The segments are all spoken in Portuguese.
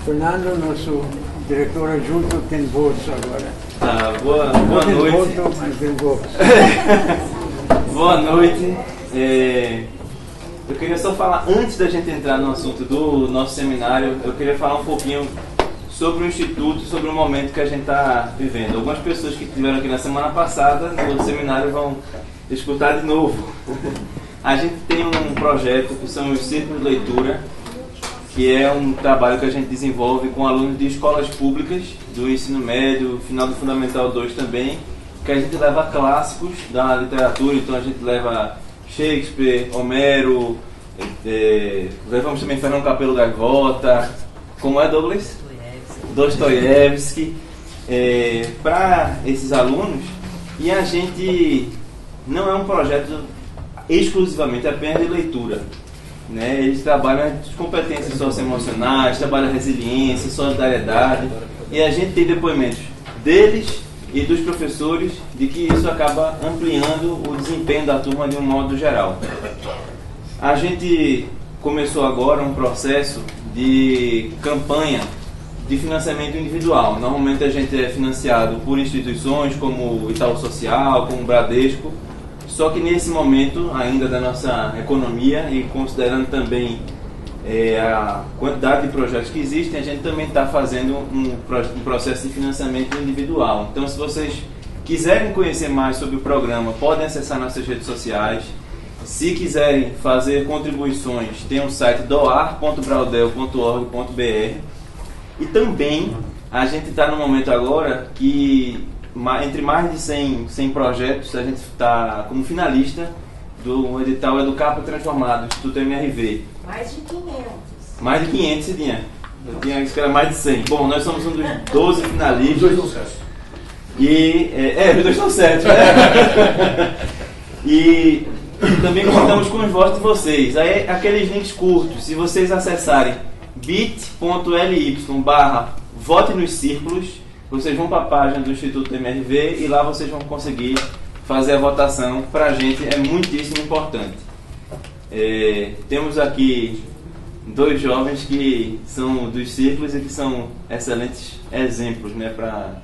Fernando, nosso diretor adjunto, tem voz agora. Tá, boa noite. Voto, mas tem voz. Boa noite. Eu queria só falar, antes da gente entrar no assunto do nosso seminário, eu queria falar um pouquinho sobre o Instituto, sobre o momento que a gente está vivendo. Algumas pessoas que estiveram aqui na semana passada, no outro seminário, vão escutar de novo. A gente tem um projeto que são os Círculos de Leitura, que é um trabalho que a gente desenvolve com alunos de escolas públicas, do ensino médio, final do Fundamental 2 também, que a gente leva clássicos da literatura, então a gente leva Shakespeare, Homero, levamos também Fernando Capelo Gaivota, como é, Douglas? Dostoiévski, para esses alunos, e a gente não é um projeto exclusivamente apenas de leitura, né? Eles trabalham as competências socioemocionais, trabalham resiliência, solidariedade, e a gente tem depoimentos deles e dos professores de que isso acaba ampliando o desempenho da turma de um modo geral. A gente começou agora um processo de campanha de financiamento individual. Normalmente a gente é financiado por instituições como o Itaú Social, como o Bradesco, só que nesse momento ainda da nossa economia e considerando também a quantidade de projetos que existem, a gente também está fazendo um processo de financiamento individual. Então, se vocês quiserem conhecer mais sobre o programa, podem acessar nossas redes sociais. Se quiserem fazer contribuições, tem o site doar.braudel.org.br. E também a gente está no momento agora que entre mais de 100 projetos, a gente está como finalista do edital Educar para Transformar, do Instituto MRV. Mais de 500. Mais de 500, Cidinha. Eu tinha isso que era mais de 100. Bom, nós somos um dos 12 finalistas. Os dois estão certos. Os dois estão certos, né? E também contamos com os votos de vocês. Aí, aqueles links curtos, se vocês acessarem bit.ly/vote nos círculos, vocês vão para a página do Instituto MRV e lá vocês vão conseguir fazer a votação. Para a gente é muitíssimo importante. Temos aqui dois jovens que são dos círculos e que são excelentes exemplos, né, para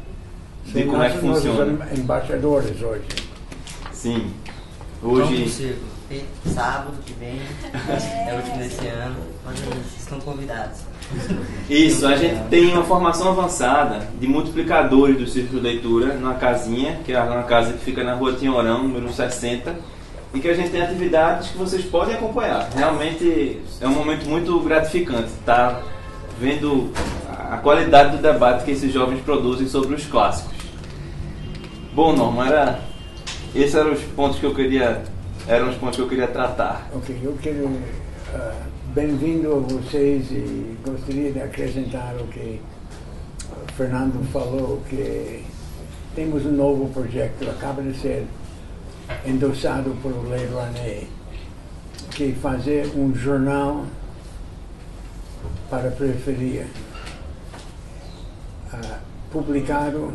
ver como é que funciona. Nós embaixadores hoje. Sim. Hoje... Sábado que vem, é o último desse ano, estão convidados. Isso, a gente tem uma formação avançada de multiplicadores do Círculo de Leitura na casinha, que é uma casa que fica na Rua Tinhorão, número 60, e que a gente tem atividades que vocês podem acompanhar. Realmente é um momento muito gratificante estar vendo a qualidade do debate que esses jovens produzem sobre os clássicos. Bom, Norma, esses eram os pontos que eu queria tratar. Ok, eu quero bem-vindo a vocês e gostaria de acrescentar o que o Fernando falou, que temos um novo projeto, acaba de ser endossado por Lei Rouanet, que é fazer um jornal para a periferia, publicado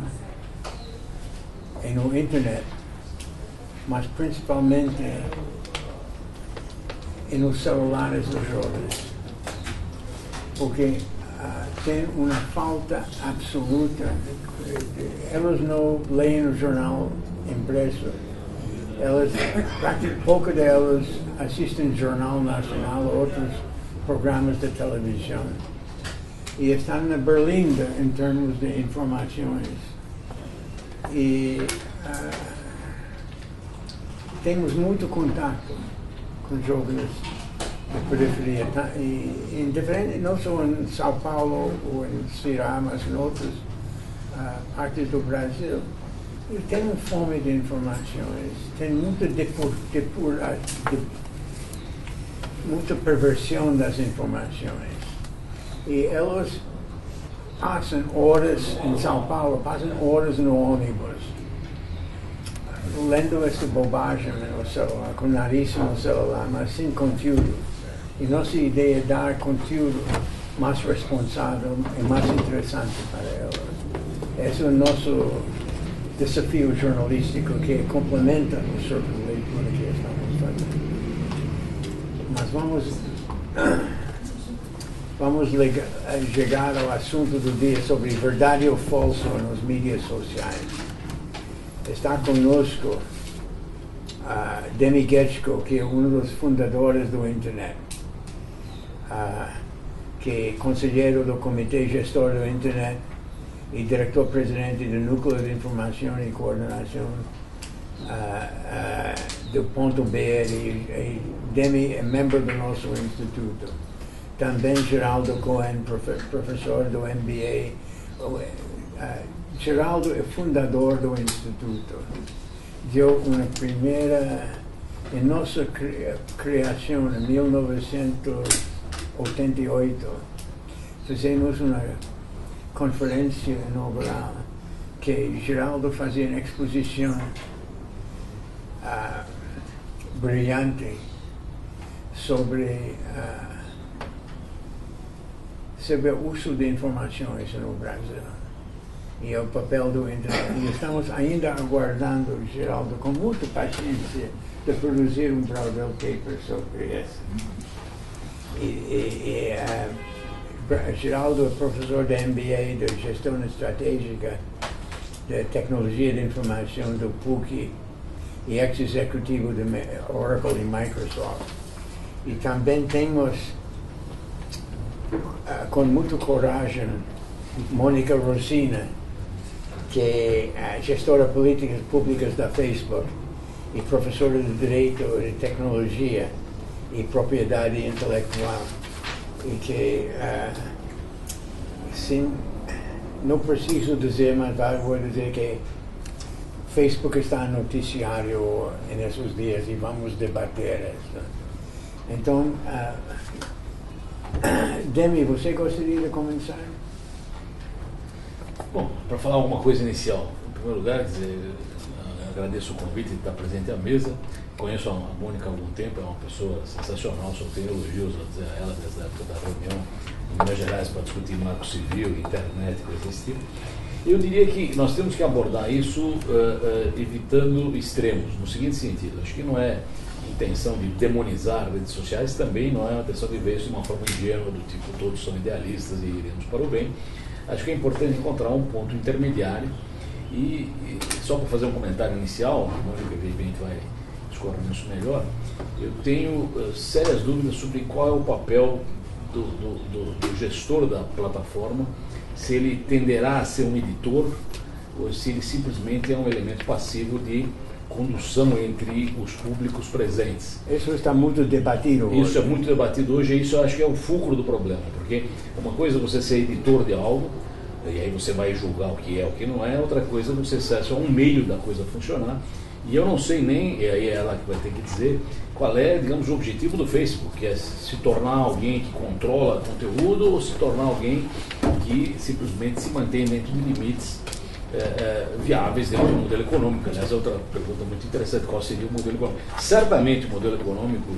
no internet, mas principalmente nos celulares dos jovens, porque tem uma falta absoluta. Elas não leem o jornal impresso, pouco delas assistem Jornal Nacional ou outros programas de televisão, e estão na berlinda em termos de informações. E temos muito contato com jovens da periferia, não só em São Paulo ou em Ceará, mas em outras partes do Brasil. E tem fome de informações, tem muita muita perversão das informações. E elas passam horas em São Paulo, passam horas no ônibus, lendo essa bobagem no celular, com o nariz no celular, mas sem conteúdo. E nossa ideia é dar conteúdo mais responsável e mais interessante para elas. Esse é o nosso desafio jornalístico, que complementa o círculo de leitura que estamos fazendo. Mas vamos vamos chegar ao assunto do dia sobre verdade ou falso nas mídias sociais. Está conosco Demi Getchko, que é um dos fundadores do Internet, que é conselheiro do Comitê Gestor do Internet e diretor-presidente do Núcleo de Informação e Coordenação do Ponto BR. E Demi é membro do nosso instituto. Também Geraldo Cohen, professor do MBA. Geraldo é fundador do instituto. Deu uma primeira, em nossa criação, em 1988, fizemos uma conferência inaugural que Geraldo fazia uma exposição brilhante sobre o uso de informações no Brasil e o papel do internet. E estamos ainda aguardando, Geraldo, com muita paciência, de produzir um Braudel paper sobre isso. Geraldo é professor da MBA de Gestão Estratégica de Tecnologia de Informação do PUC e ex-executivo de Oracle e Microsoft. E também temos, com muita coragem, Mônica Rosina, que é gestora de políticas públicas da Facebook e professora de Direito e Tecnologia e Propriedade Intelectual. E que, sim, não preciso dizer, mas vou dizer que Facebook está no noticiário nesses dias e vamos debater isso. Então, Demi, você gostaria de começar? Bom, para falar alguma coisa inicial, em primeiro lugar, dizer, agradeço o convite de estar presente à mesa. Conheço a Mônica há algum tempo, é uma pessoa sensacional, só tenho elogios a dizer a ela desde a época da reunião em Minas Gerais para discutir marco civil, internet, coisas desse tipo. Eu diria que nós temos que abordar isso evitando extremos, no seguinte sentido: acho que não é intenção de demonizar redes sociais, também não é uma intenção de ver isso de uma forma ingênua, do tipo todos são idealistas e iremos para o bem. Acho que é importante encontrar um ponto intermediário e só para fazer um comentário inicial, a Mônica evidentemente vai discorrer nisso melhor, eu tenho sérias dúvidas sobre qual é o papel do gestor da plataforma, se ele tenderá a ser um editor ou se ele simplesmente é um elemento passivo de condução entre os públicos presentes. Isso está muito debatido hoje. Isso é muito debatido hoje e isso eu acho que é o fulcro do problema, porque uma coisa é você ser editor de algo, e aí você vai julgar o que é, o que não é, outra coisa é você ser só um meio da coisa funcionar. E eu não sei nem, e aí é ela que vai ter que dizer, qual é, digamos, o objetivo do Facebook, que é se tornar alguém que controla conteúdo ou se tornar alguém que simplesmente se mantém dentro de limites viáveis dentro do modelo econômico. Aliás, é outra pergunta muito interessante: qual seria o modelo econômico? Certamente o modelo econômico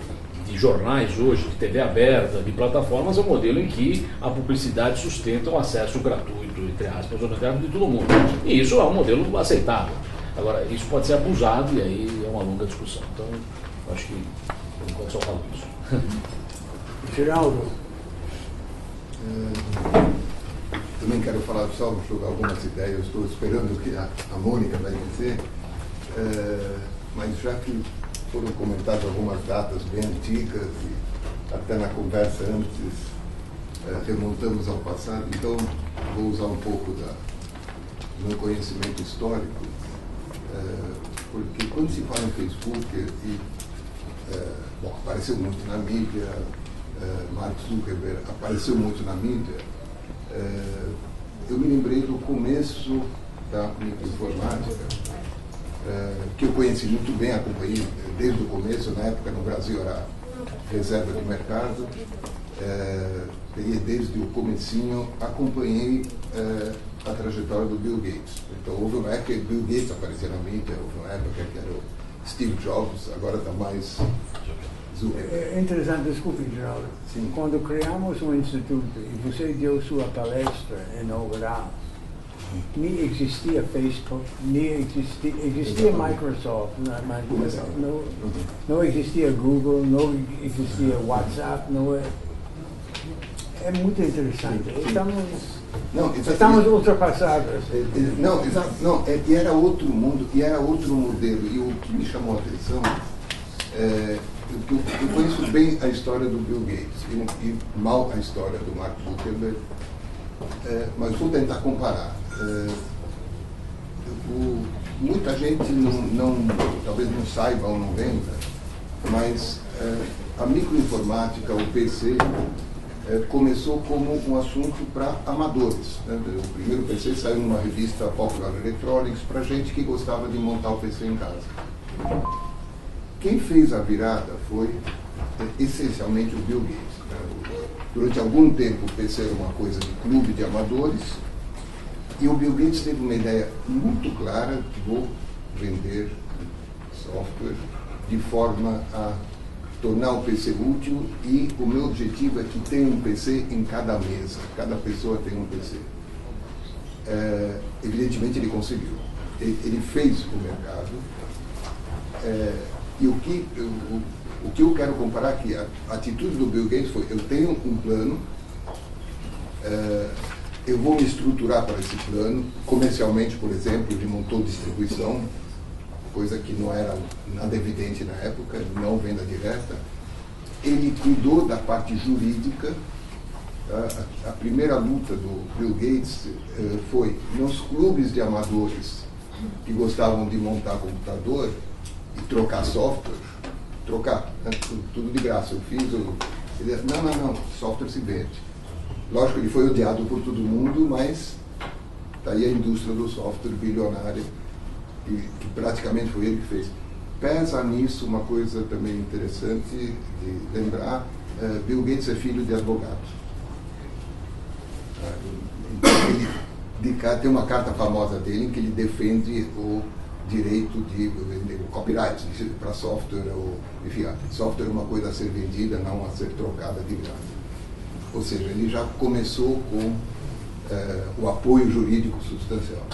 de jornais hoje, de TV aberta, de plataformas, é um modelo em que a publicidade sustenta o acesso gratuito, entre aspas, ao mercado de todo mundo. E isso é um modelo aceitável. Agora, isso pode ser abusado e aí é uma longa discussão. Então, eu acho que por enquanto só falo isso. Geraldo. Também quero falar, só jogar algumas ideias, estou esperando o que a Mônica vai dizer, mas já que foram comentadas algumas datas bem antigas e até na conversa antes remontamos ao passado, então vou usar um pouco do meu conhecimento histórico, porque quando se fala em Facebook, bom, apareceu muito na mídia, Mark Zuckerberg apareceu muito na mídia, eu me lembrei do começo da microinformática, que eu conheci muito bem, acompanhei desde o começo. Na época no Brasil era reserva de mercado, peguei desde o comecinho, acompanhei a trajetória do Bill Gates. Então houve uma época que Bill Gates aparecia na mídia, houve uma época que era o Steve Jobs, agora está mais Zuckerberg. É interessante, desculpe, Geraldo. Sim. Quando criamos o Instituto e você deu sua palestra inaugural, nem existia Facebook, nem existia Microsoft, mas não existia Google, não existia WhatsApp, é muito interessante. Não, Estamos ultrapassados. Não, exato. Não, e era outro mundo, e era outro modelo. E o que me chamou a atenção eu conheço bem a história do Bill Gates e mal a história do Mark Zuckerberg, mas vou tentar comparar. Muita gente talvez não saiba ou não lembra, mas a microinformática, o PC, começou como um assunto para amadores. Né? O primeiro PC saiu numa revista Popular Electronics para gente que gostava de montar o PC em casa. Quem fez a virada foi essencialmente o Bill Gates. Né? Durante algum tempo o PC era uma coisa de clube de amadores, e o Bill Gates teve uma ideia muito clara de vou vender software de forma a tornar o PC útil, e o meu objetivo é que tenha um PC em cada mesa, cada pessoa tem um PC. Evidentemente ele conseguiu. Ele fez o mercado. E o que eu quero comparar aqui, a atitude do Bill Gates foi: eu tenho um plano, eu vou me estruturar para esse plano, comercialmente, por exemplo, ele montou distribuição, coisa que não era nada evidente na época, não venda direta. Ele cuidou da parte jurídica. A primeira luta do Bill Gates foi nos clubes de amadores que gostavam de montar computador e trocar software, né, tudo de graça. Eu fiz, ele disse, não, software se vende. Lógico que ele foi odiado por todo mundo, mas está aí a indústria do software bilionária, que praticamente foi ele que fez. Pesa nisso uma coisa também interessante de lembrar: Bill Gates é filho de advogado. Então, tem uma carta famosa dele em que ele defende o direito o copyright para software, enfim, software é uma coisa a ser vendida, não a ser trocada de graça. Ou seja, ele já começou com o apoio jurídico substancial.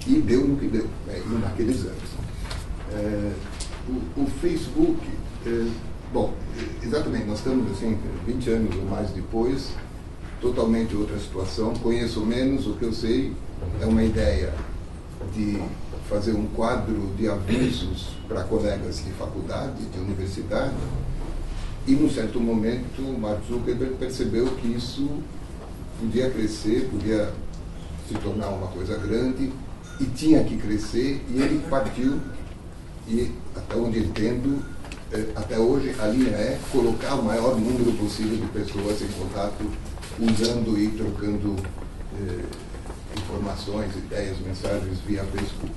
E deu no que deu, naqueles anos. O Facebook, bom, exatamente, nós estamos assim, 20 anos ou mais depois, totalmente outra situação. Conheço menos, o que eu sei é uma ideia de fazer um quadro de avisos para colegas de faculdade, de universidade, e num certo momento o Mark Zuckerberg percebeu que isso podia crescer, podia se tornar uma coisa grande, e tinha que crescer, e ele partiu, e até onde entendo, até hoje a linha é colocar o maior número possível de pessoas em contato, usando e trocando informações, ideias, mensagens via Facebook.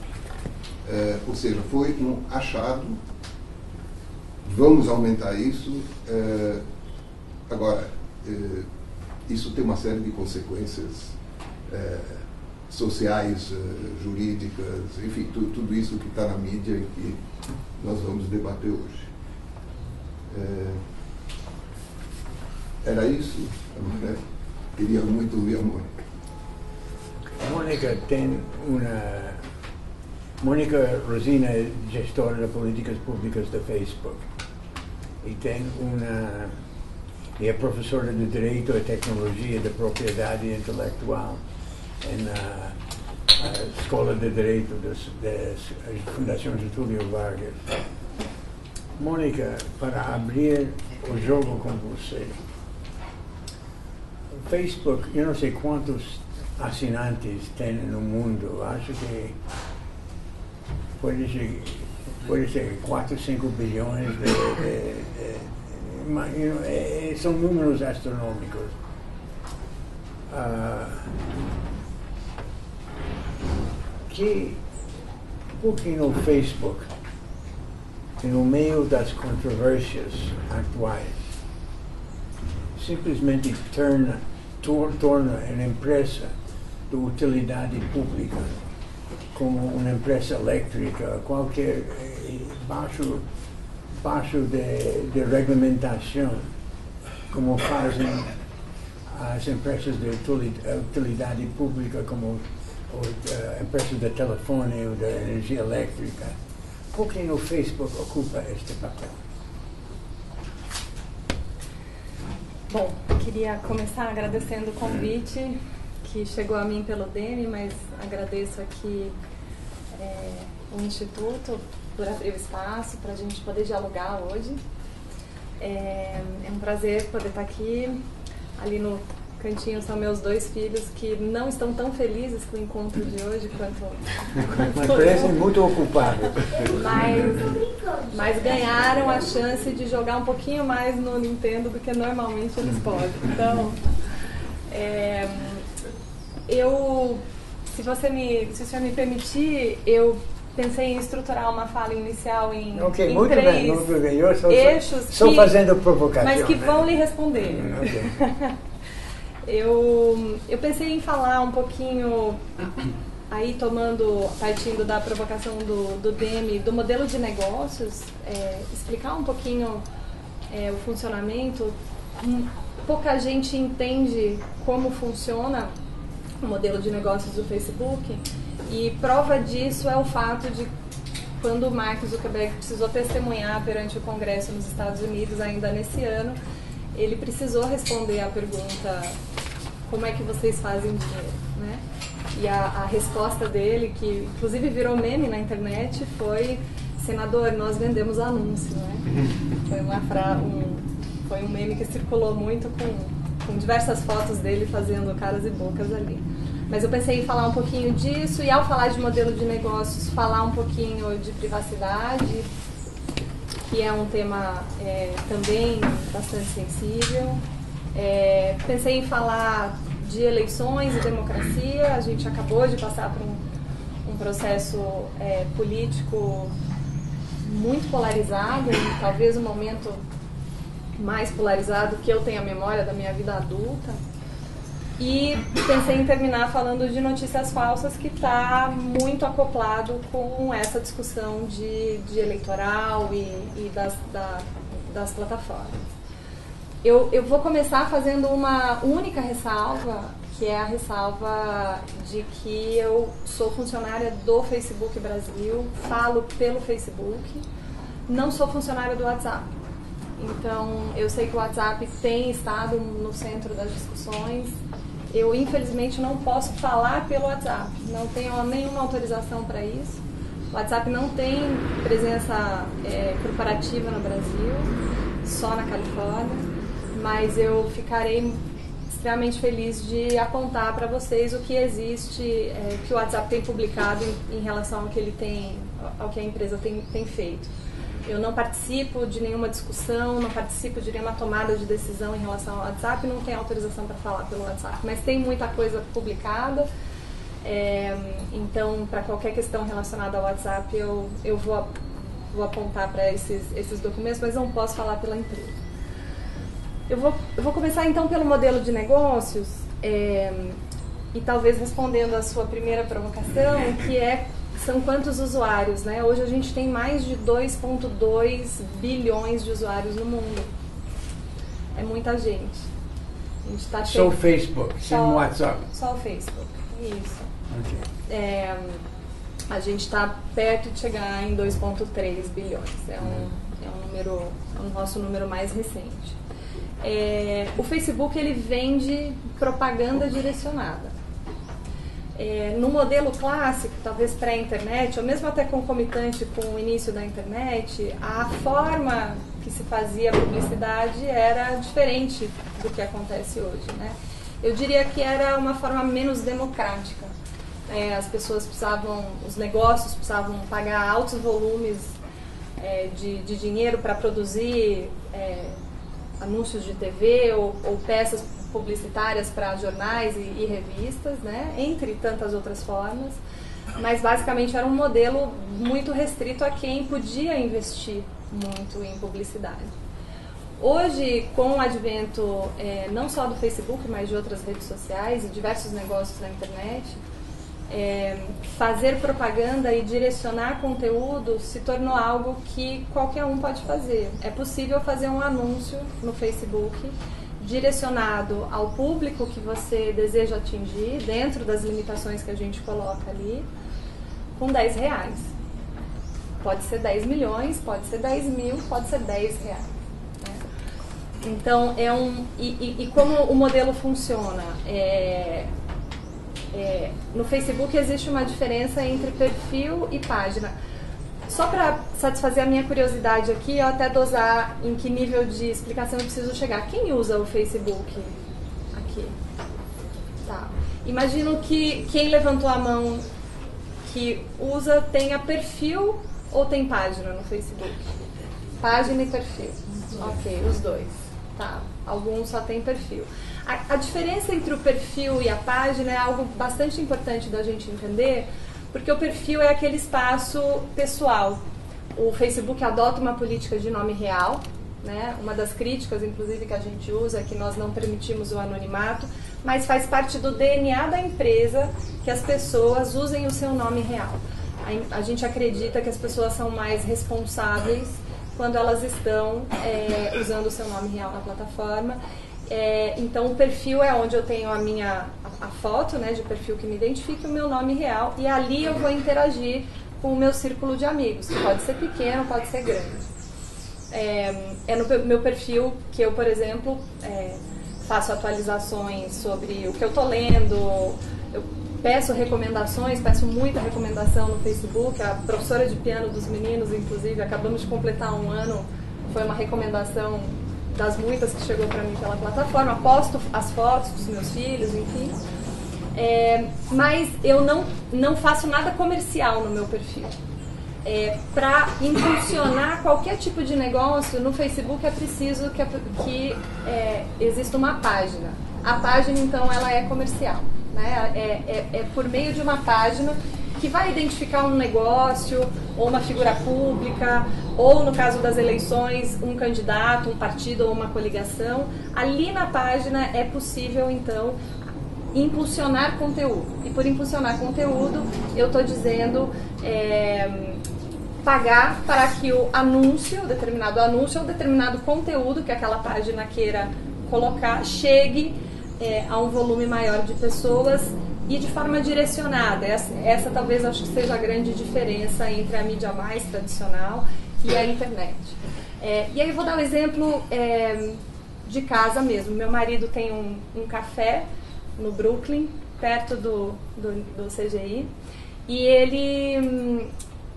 Ou seja, foi um achado. Vamos aumentar isso. Agora, isso tem uma série de consequências sociais, jurídicas, enfim, tudo isso que está na mídia e que nós vamos debater hoje. Era isso. Queria muito ouvir a Mônica. Mônica tem uma... Mônica Rosina é gestora de políticas públicas da Facebook. E tem uma... é professora de Direito e Tecnologia da Propriedade Intelectual na Escola de Direito da Fundação Getúlio Vargas. Mônica, para abrir o jogo com você, o Facebook, eu não sei quantos assinantes tem no mundo, acho que pode ser 4, 5 bilhões são números astronômicos. Por que no Facebook, no meio das controvérsias atuais, simplesmente torna uma empresa de utilidade pública, como uma empresa elétrica, qualquer, baixo de regulamentação, como fazem as empresas de utilidade pública, como empresas de telefone ou de energia elétrica? Por que no Facebook ocupa este papel? Bom, queria começar agradecendo o convite que chegou a mim pelo DEME, mas agradeço aqui o Instituto por abrir o espaço para a gente poder dialogar hoje. É um prazer poder estar aqui. Ali no cantinho são meus 2 filhos que não estão tão felizes com o encontro de hoje Mas parecem muito ocupados. Mas ganharam a chance de jogar um pouquinho mais no Nintendo do que normalmente eles podem. Então, se o senhor me permitir, eu pensei em estruturar uma fala inicial em, okay, em muito 3 bem, muito bem. Eu eixos fazendo provocação. Mas que vão lhe responder. Okay. Eu pensei em falar um pouquinho, aí partindo da provocação do DEME, do modelo de negócios, explicar um pouquinho o funcionamento. Pouca gente entende como funciona o modelo de negócios do Facebook, e prova disso é o fato de quando o Mark Zuckerberg precisou testemunhar perante o Congresso nos Estados Unidos ainda nesse ano, ele precisou responder à pergunta: como é que vocês fazem dinheiro, né? E a resposta dele, que inclusive virou meme na internet, foi: senador, nós vendemos anúncio, né? Foi um meme que circulou muito com diversas fotos dele fazendo caras e bocas ali. Mas eu pensei em falar um pouquinho disso, e ao falar de modelo de negócios, falar um pouquinho de privacidade, que é um tema também bastante sensível. Pensei em falar de eleições e democracia. A gente acabou de passar por um processo político muito polarizado, e talvez o momento mais polarizado que eu tenho a memória da minha vida adulta. E pensei em terminar falando de notícias falsas, que está muito acoplado com essa discussão de eleitoral e das plataformas. Eu vou começar fazendo uma única ressalva, que é a ressalva de que eu sou funcionária do Facebook Brasil, falo pelo Facebook, não sou funcionária do WhatsApp. Então, eu sei que o WhatsApp tem estado no centro das discussões. Eu, infelizmente, não posso falar pelo WhatsApp, não tenho nenhuma autorização para isso. O WhatsApp não tem presença corporativa no Brasil, só na Califórnia, mas eu ficarei extremamente feliz de apontar para vocês o que existe, que o WhatsApp tem publicado em relação ao que a empresa tem feito. Eu não participo de nenhuma discussão, não participo de nenhuma tomada de decisão em relação ao WhatsApp, não tenho autorização para falar pelo WhatsApp, mas tem muita coisa publicada. Então, para qualquer questão relacionada ao WhatsApp, eu vou apontar para esses documentos, mas não posso falar pela empresa. Eu vou começar então pelo modelo de negócios, e talvez respondendo a sua primeira provocação, que são quantos usuários, né? Hoje a gente tem mais de 2,2 bilhões de usuários no mundo. É muita gente. A gente tá Só o Facebook, sem o WhatsApp. Só o Facebook, isso. Okay. A gente está perto de chegar em 2,3 bilhões. É o nosso número mais recente. O Facebook, ele vende propaganda direcionada. No modelo clássico, talvez pré-internet, ou mesmo até concomitante com o início da internet, a forma que se fazia publicidade era diferente do que acontece hoje, né? Eu diria que era uma forma menos democrática. As pessoas os negócios precisavam pagar altos volumes de dinheiro para produzir anúncios de TV ou peças publicitárias para jornais e revistas, né? Entre tantas outras formas, mas basicamente era um modelo muito restrito a quem podia investir muito em publicidade. Hoje, com o advento não só do Facebook, mas de outras redes sociais e diversos negócios na internet, fazer propaganda e direcionar conteúdo se tornou algo que qualquer um pode fazer. É possível fazer um anúncio no Facebook direcionado ao público que você deseja atingir, dentro das limitações que a gente coloca ali, com R$10. Pode ser 10 milhões, pode ser 10 mil, pode ser R$10. Né? Então, e como o modelo funciona? No Facebook existe uma diferença entre perfil e página. Só para satisfazer a minha curiosidade aqui, eu até dosar em que nível de explicação eu preciso chegar. Quem usa o Facebook aqui? Tá. Imagino que quem levantou a mão que usa tenha perfil ou tem página no Facebook? Página e perfil. Ok, os dois. Tá. Alguns só tem perfil. A diferença entre o perfil e a página é algo bastante importante da gente entender, porque o perfil é aquele espaço pessoal. O Facebook adota uma política de nome real, né? Uma das críticas, inclusive, que a gente usa é que nós não permitimos o anonimato, mas faz parte do DNA da empresa que as pessoas usem o seu nome real. A gente acredita que as pessoas são mais responsáveis quando elas estão usando o seu nome real na plataforma. Então o perfil é onde eu tenho a foto, né, de perfil que me identifica, o meu nome real, e ali eu vou interagir com o meu círculo de amigos, que pode ser pequeno, pode ser grande. No meu perfil que eu, por exemplo, faço atualizações sobre o que eu estou lendo, eu peço recomendações, peço muita recomendação no Facebook. A professora de piano dos meninos, inclusive, acabamos de completar 1 ano, foi uma recomendação das muitas que chegou para mim pela plataforma. Posto as fotos dos meus filhos, enfim. Mas eu não faço nada comercial no meu perfil. Para impulsionar qualquer tipo de negócio no Facebook é preciso que exista uma página. A página, então, ela é comercial, né? É por meio de uma página que vai identificar um negócio, ou uma figura pública, ou, no caso das eleições, um candidato, um partido ou uma coligação. Ali na página é possível, então, impulsionar conteúdo. E por impulsionar conteúdo, eu estou dizendo pagar para que o determinado anúncio ou determinado conteúdo que aquela página queira colocar, chegue a um volume maior de pessoas e de forma direcionada. Essa talvez acho que seja a grande diferença entre a mídia mais tradicional e a internet. E aí eu vou dar um exemplo de casa mesmo. Meu marido tem um café no Brooklyn, perto do CGI, e ele,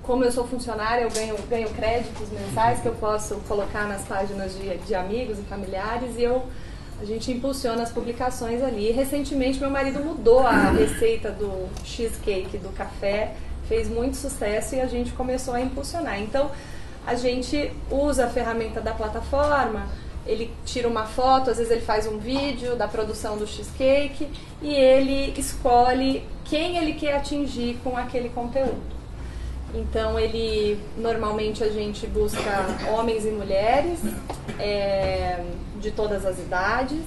como eu sou funcionária, eu ganho créditos mensais que eu posso colocar nas páginas de amigos e familiares, e a gente impulsiona as publicações ali. E, recentemente, meu marido mudou a receita do cheesecake do café, fez muito sucesso e a gente começou a impulsionar. Então, a gente usa a ferramenta da plataforma, ele tira uma foto, às vezes ele faz um vídeo da produção do cheesecake e ele escolhe quem ele quer atingir com aquele conteúdo. Então, normalmente a gente busca homens e mulheres de todas as idades,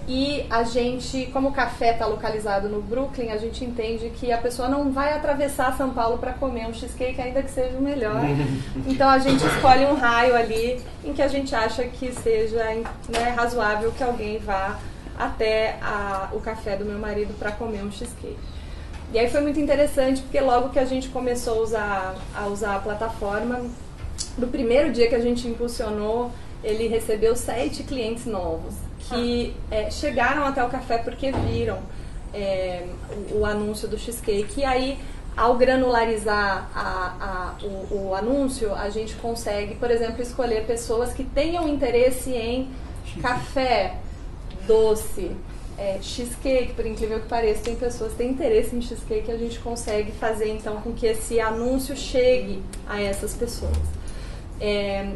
e a gente, como o café está localizado no Brooklyn, a gente entende que a pessoa não vai atravessar São Paulo para comer um cheesecake, ainda que seja o melhor. Então a gente escolhe um raio ali em que a gente acha que seja, né, razoável que alguém vá até o café do meu marido para comer um cheesecake. E aí foi muito interessante, porque logo que a gente começou a usar a plataforma, no primeiro dia que a gente impulsionou, ele recebeu 7 clientes novos, que chegaram até o café porque viram o anúncio do cheesecake. E aí, ao granularizar o anúncio, a gente consegue, por exemplo, escolher pessoas que tenham interesse em café, doce, cheesecake. Por incrível que pareça, tem pessoas que têm interesse em cheesecake, e a gente consegue fazer então com que esse anúncio chegue a essas pessoas.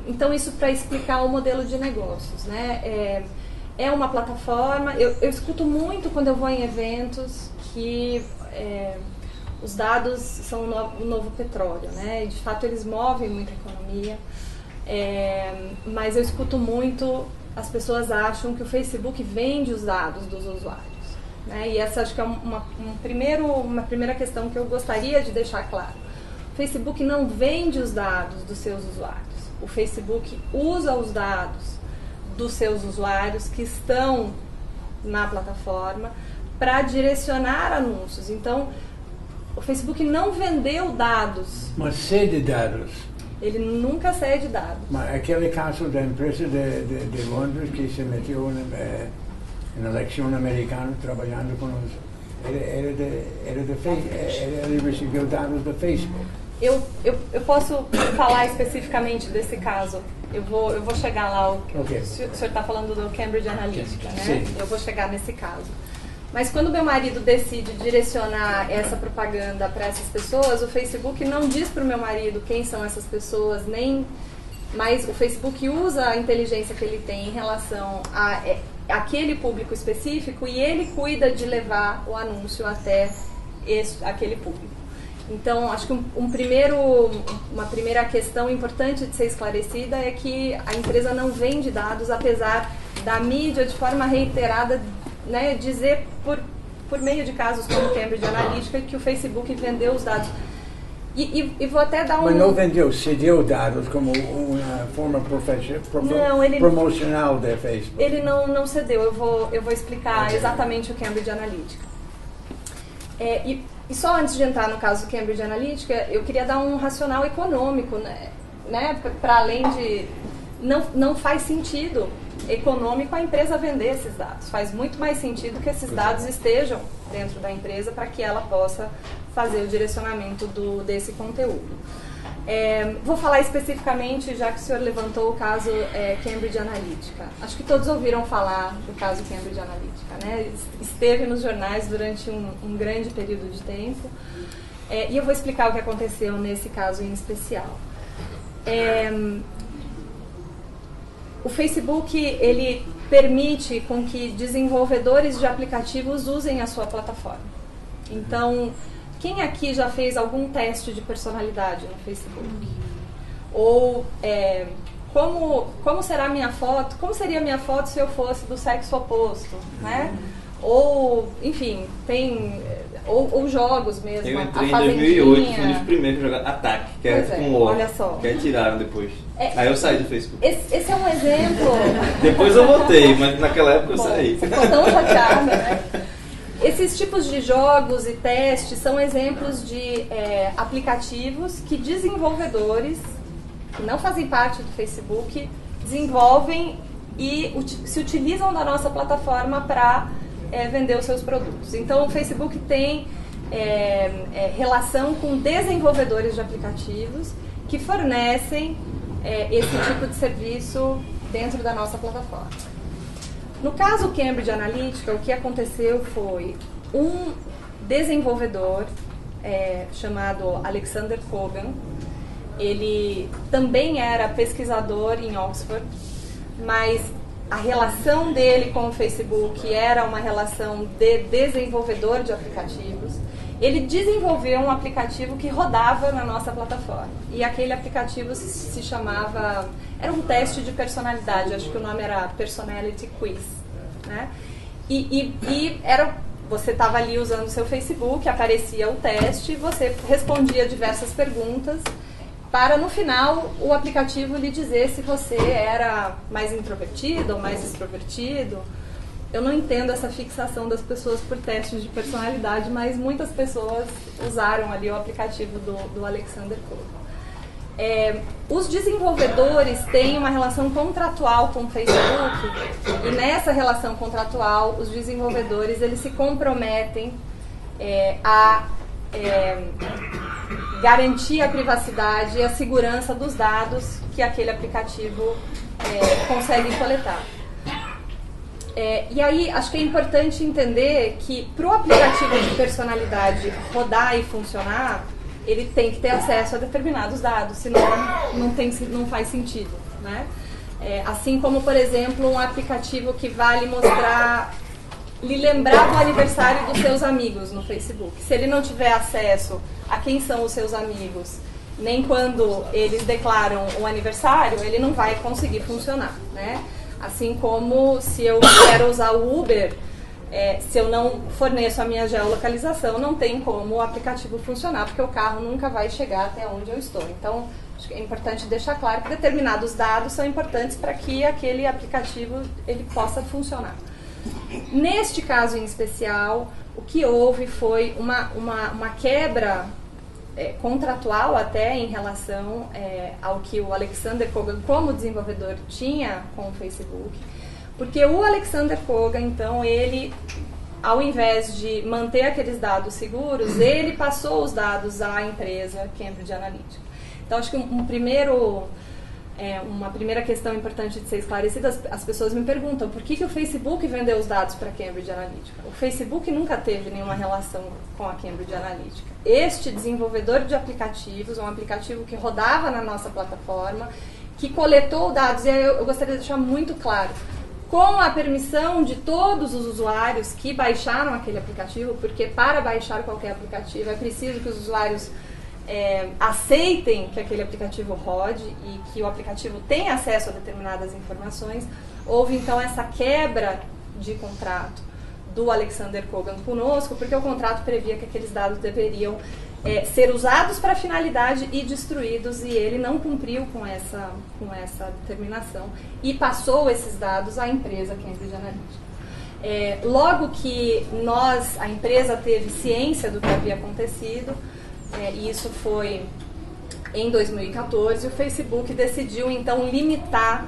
Então, isso para explicar o modelo de negócios, né? É uma plataforma. Eu escuto muito quando eu vou em eventos que os dados são o novo petróleo, né? E, de fato, eles movem muita economia, mas eu escuto muito, as pessoas acham que o Facebook vende os dados dos usuários, né? E essa acho que é uma primeira questão que eu gostaria de deixar claro. O Facebook não vende os dados dos seus usuários. O Facebook usa os dados dos seus usuários que estão na plataforma para direcionar anúncios. Então, o Facebook não vendeu dados. Uma sede de dados. Ele nunca cede dado. Mas aquele caso da empresa de Londres que se meteu na eleição americana trabalhando com os... Ele recebeu dados do Facebook. Eu posso falar especificamente desse caso. Eu vou chegar lá. Okay. O senhor está falando do Cambridge Analytica, né? Sim. Eu vou chegar nesse caso. Mas quando meu marido decide direcionar essa propaganda para essas pessoas, o Facebook não diz para o meu marido quem são essas pessoas, mas o Facebook usa a inteligência que ele tem em relação a aquele público específico e ele cuida de levar o anúncio até aquele público. Então, acho que uma primeira questão importante de ser esclarecida é que a empresa não vende dados, apesar da mídia, de forma reiterada, né, dizer por meio de casos como Cambridge Analytica que o Facebook vendeu os dados. E vou até dar Mas não vendeu, cedeu dados como uma forma promocional da Facebook. Ele não cedeu, eu vou explicar exatamente o Cambridge Analytica. E só antes de entrar no caso do Cambridge Analytica, eu queria dar um racional econômico, né, para além de... Não faz sentido econômico a empresa vender esses dados. Faz muito mais sentido que esses dados estejam dentro da empresa para que ela possa fazer o direcionamento desse conteúdo. Vou falar especificamente, já que o senhor levantou o caso Cambridge Analytica. Acho que todos ouviram falar do caso Cambridge Analytica, né? Esteve nos jornais durante um grande período de tempo. E eu vou explicar o que aconteceu nesse caso em especial. O Facebook, ele permite com que desenvolvedores de aplicativos usem a sua plataforma. Então, quem aqui já fez algum teste de personalidade no Facebook? Ou como será a minha foto? Como seria a minha foto se eu fosse do sexo oposto, né? Ou, enfim, ou jogos mesmo. Eu entrei em 2008, fui um dos primeiros a jogar Ataque, que era com o olha só. que aí tiraram depois. Aí eu saí do Facebook. Esse é um exemplo. Depois eu voltei, mas naquela época eu saí. Você ficou tão chateada, né? Esses tipos de jogos e testes são exemplos de aplicativos que desenvolvedores, que não fazem parte do Facebook, desenvolvem e se utilizam da nossa plataforma para vender os seus produtos. Então, o Facebook tem relação com desenvolvedores de aplicativos que fornecem esse tipo de serviço dentro da nossa plataforma. No caso Cambridge Analytica, o que aconteceu foi um desenvolvedor chamado Alexander Kogan. Ele também era pesquisador em Oxford, mas a relação dele com o Facebook era uma relação de desenvolvedor de aplicativos. Ele desenvolveu um aplicativo que rodava na nossa plataforma. E aquele aplicativo se chamava... Era um teste de personalidade, acho que o nome era Personality Quiz, né? Você estava ali usando o seu Facebook, aparecia o teste, você respondia diversas perguntas, para no final o aplicativo lhe dizer se você era mais introvertido ou mais extrovertido. Eu não entendo essa fixação das pessoas por testes de personalidade, mas muitas pessoas usaram ali o aplicativo do Alexander Kogan. Os desenvolvedores têm uma relação contratual com o Facebook e nessa relação contratual os desenvolvedores eles se comprometem a garantir a privacidade e a segurança dos dados que aquele aplicativo consegue coletar. E aí, acho que é importante entender que para o aplicativo de personalidade rodar e funcionar, ele tem que ter acesso a determinados dados, senão não faz sentido, né? Assim como, por exemplo, um aplicativo que vai lhe lembrar do aniversário dos seus amigos no Facebook. Se ele não tiver acesso a quem são os seus amigos, nem quando eles declaram o aniversário, ele não vai conseguir funcionar, né? Assim como se eu quero usar o Uber, se eu não forneço a minha geolocalização, não tem como o aplicativo funcionar, porque o carro nunca vai chegar até onde eu estou. Então, acho que é importante deixar claro que determinados dados são importantes para que aquele aplicativo ele possa funcionar. Neste caso em especial, o que houve foi uma quebra contratual até em relação ao que o Alexander Kogan, como desenvolvedor, tinha com o Facebook, porque o Alexander Kogan, então, ele, ao invés de manter aqueles dados seguros, ele passou os dados à empresa Cambridge Analytica. Então, acho que uma primeira questão importante de ser esclarecida, as pessoas me perguntam por que o Facebook vendeu os dados para a Cambridge Analytica. O Facebook nunca teve nenhuma relação com a Cambridge Analytica. Este desenvolvedor de aplicativos, um aplicativo que rodava na nossa plataforma, que coletou dados, e aí eu gostaria de deixar muito claro, com a permissão de todos os usuários que baixaram aquele aplicativo, porque para baixar qualquer aplicativo é preciso que os usuários aceitem que aquele aplicativo rode e que o aplicativo tenha acesso a determinadas informações. Houve então essa quebra de contrato do Alexander Kogan conosco, porque o contrato previa que aqueles dados deveriam ser usados para finalidade e destruídos, e ele não cumpriu com essa determinação e passou esses dados à empresa Cambridge Analytica. Logo que a empresa teve ciência do que havia acontecido, e isso foi em 2014, o Facebook decidiu então limitar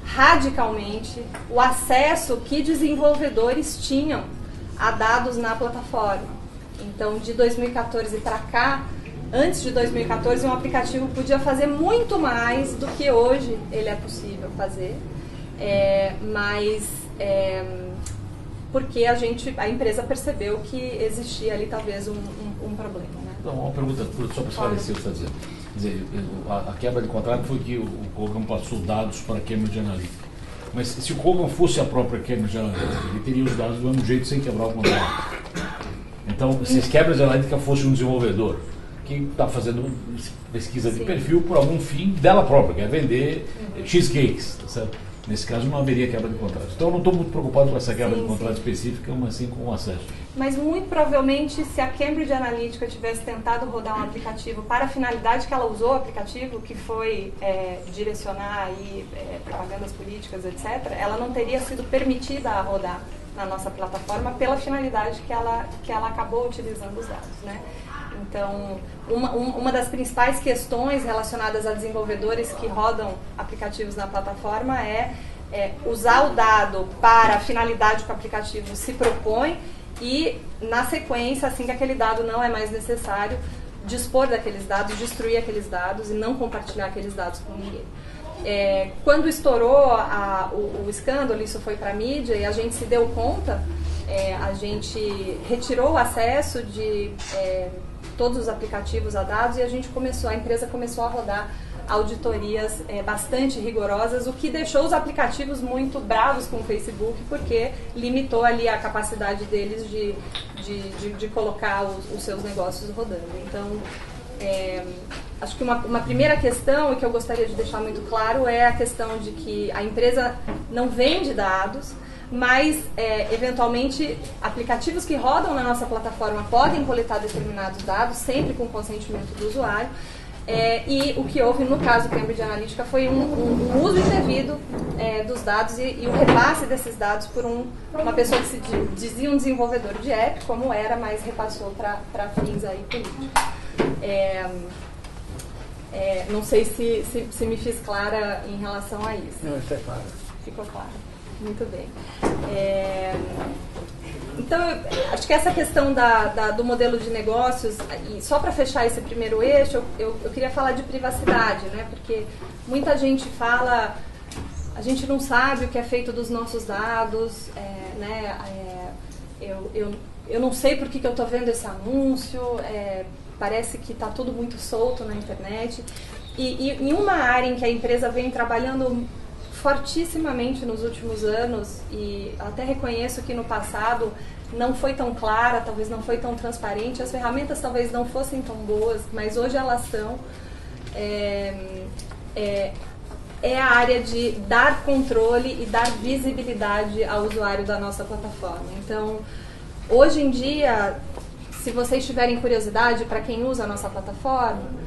radicalmente o acesso que desenvolvedores tinham a dados na plataforma. Então, de 2014 para cá, antes de 2014, um aplicativo podia fazer muito mais do que hoje ele é possível fazer, porque a empresa percebeu que existia ali talvez um problema. Né? Então, uma pergunta só para esclarecer o que você está dizendo. Quer dizer, a quebra de contrato foi que o Kogan passou dados para a Cambridge Analytica. Mas se o Kogan fosse a própria Cambridge Analytica, ele teria os dados do mesmo jeito sem quebrar o contrato. Então, se a Cambridge Analytica fosse um desenvolvedor que está fazendo pesquisa de perfil por algum fim dela própria, que é vender cheesecakes, tá certo? Nesse caso não haveria quebra de contrato. Então eu não estou muito preocupado com essa quebra de contrato específica, mas sim com o acesso. Mas muito provavelmente, se a Cambridge Analytica tivesse tentado rodar um aplicativo para a finalidade que ela usou o aplicativo, que foi direcionar aí, propagandas políticas, etc., ela não teria sido permitida a rodar na nossa plataforma pela finalidade que ela acabou utilizando os dados, né? Então, uma das principais questões relacionadas a desenvolvedores que rodam aplicativos na plataforma é usar o dado para a finalidade que o aplicativo se propõe e, na sequência, assim que aquele dado não é mais necessário, dispor daqueles dados, destruir aqueles dados e não compartilhar aqueles dados com ninguém. Quando estourou o escândalo, isso foi para a mídia e a gente se deu conta, a gente retirou o acesso de todos os aplicativos a dados e a empresa começou a rodar auditorias bastante rigorosas, o que deixou os aplicativos muito bravos com o Facebook, porque limitou ali a capacidade deles de colocar os seus negócios rodando. Então, acho que uma primeira questão, e que eu gostaria de deixar muito claro, é a questão de que a empresa não vende dados, mas, eventualmente, aplicativos que rodam na nossa plataforma podem coletar determinados dados, sempre com consentimento do usuário, e o que houve no caso Cambridge Analytica foi um uso indevido dos dados e o repasse desses dados por uma pessoa que se dizia um desenvolvedor de app, como era, mas repassou para fins aí políticos. Não sei se me fiz clara em relação a isso. Não, está claro. Ficou claro. Muito bem. Então, acho que essa questão do modelo de negócios, e só para fechar esse primeiro eixo, eu queria falar de privacidade, né? Porque muita gente fala, a gente não sabe o que é feito dos nossos dados, né? Eu não sei por que eu estou vendo esse anúncio, parece que está tudo muito solto na internet. E em uma área em que a empresa vem trabalhando fortissimamente nos últimos anos, e até reconheço que no passado não foi tão clara, talvez não foi tão transparente, as ferramentas talvez não fossem tão boas, mas hoje elas são, a área de dar controle e dar visibilidade ao usuário da nossa plataforma. Então, hoje em dia, se vocês tiverem curiosidade, para quem usa a nossa plataforma,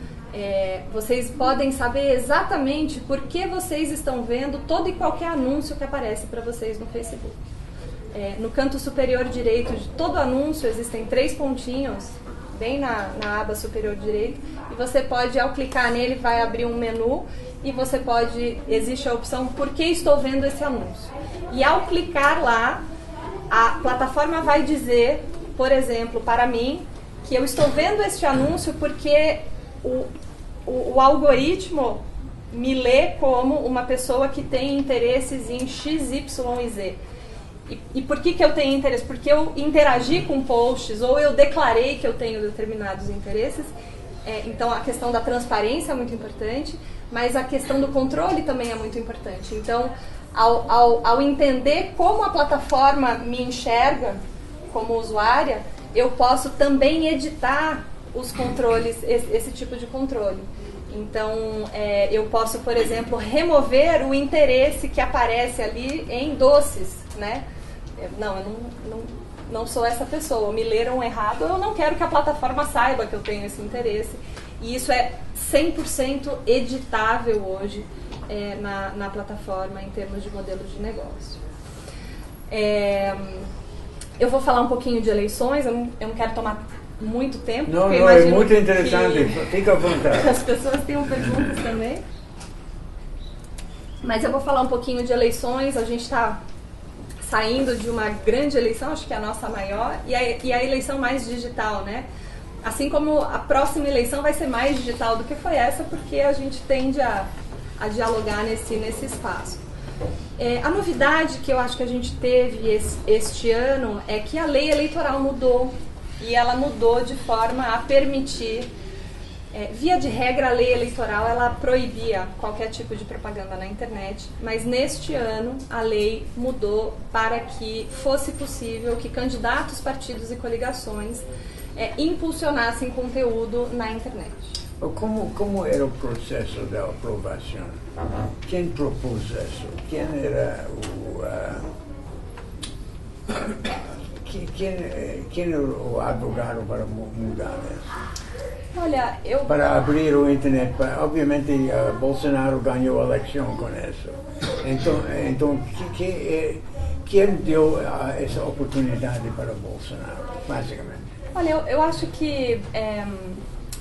vocês podem saber exatamente por que vocês estão vendo todo e qualquer anúncio que aparece para vocês no Facebook. No canto superior direito de todo anúncio existem 3 pontinhos bem na aba superior direita, e você pode, ao clicar nele, vai abrir um menu e você pode, existe a opção por que estou vendo esse anúncio. E ao clicar lá, a plataforma vai dizer, por exemplo, para mim, que eu estou vendo este anúncio porque o algoritmo me lê como uma pessoa que tem interesses em X, Y e Z. E por que eu tenho interesse? Porque eu interagi com posts ou eu declarei que eu tenho determinados interesses. Então a questão da transparência é muito importante, mas a questão do controle também é muito importante. Então, ao entender como a plataforma me enxerga como usuária, eu posso também editar os controles, esse tipo de controle. Então, eu posso, por exemplo, remover o interesse que aparece ali em doces, né? Eu não sou essa pessoa, me leram errado, eu não quero que a plataforma saiba que eu tenho esse interesse. E isso é 100% editável hoje na plataforma em termos de modelo de negócio. Eu vou falar um pouquinho de eleições, eu não quero tomar muito tempo. Não, é muito interessante, fica à vontade. As pessoas tenham perguntas também. Mas eu vou falar um pouquinho de eleições, a gente está saindo de uma grande eleição, acho que é a nossa maior, e a eleição mais digital, né? Assim como a próxima eleição vai ser mais digital do que foi essa, porque a gente tende a dialogar nesse espaço. A novidade que eu acho que a gente teve este ano é que a lei eleitoral mudou, e ela mudou de forma a permitir, via de regra, a lei eleitoral ela proibia qualquer tipo de propaganda na internet, mas neste ano a lei mudou para que fosse possível que candidatos, partidos e coligações impulsionassem conteúdo na internet. Como era o processo da aprovação? Quem propôs isso? Quem era quem era o advogado para mudar isso? Olha, para abrir o internet, obviamente Bolsonaro ganhou a eleição com isso. Então quem deu essa oportunidade para Bolsonaro, basicamente? Olha, eu acho que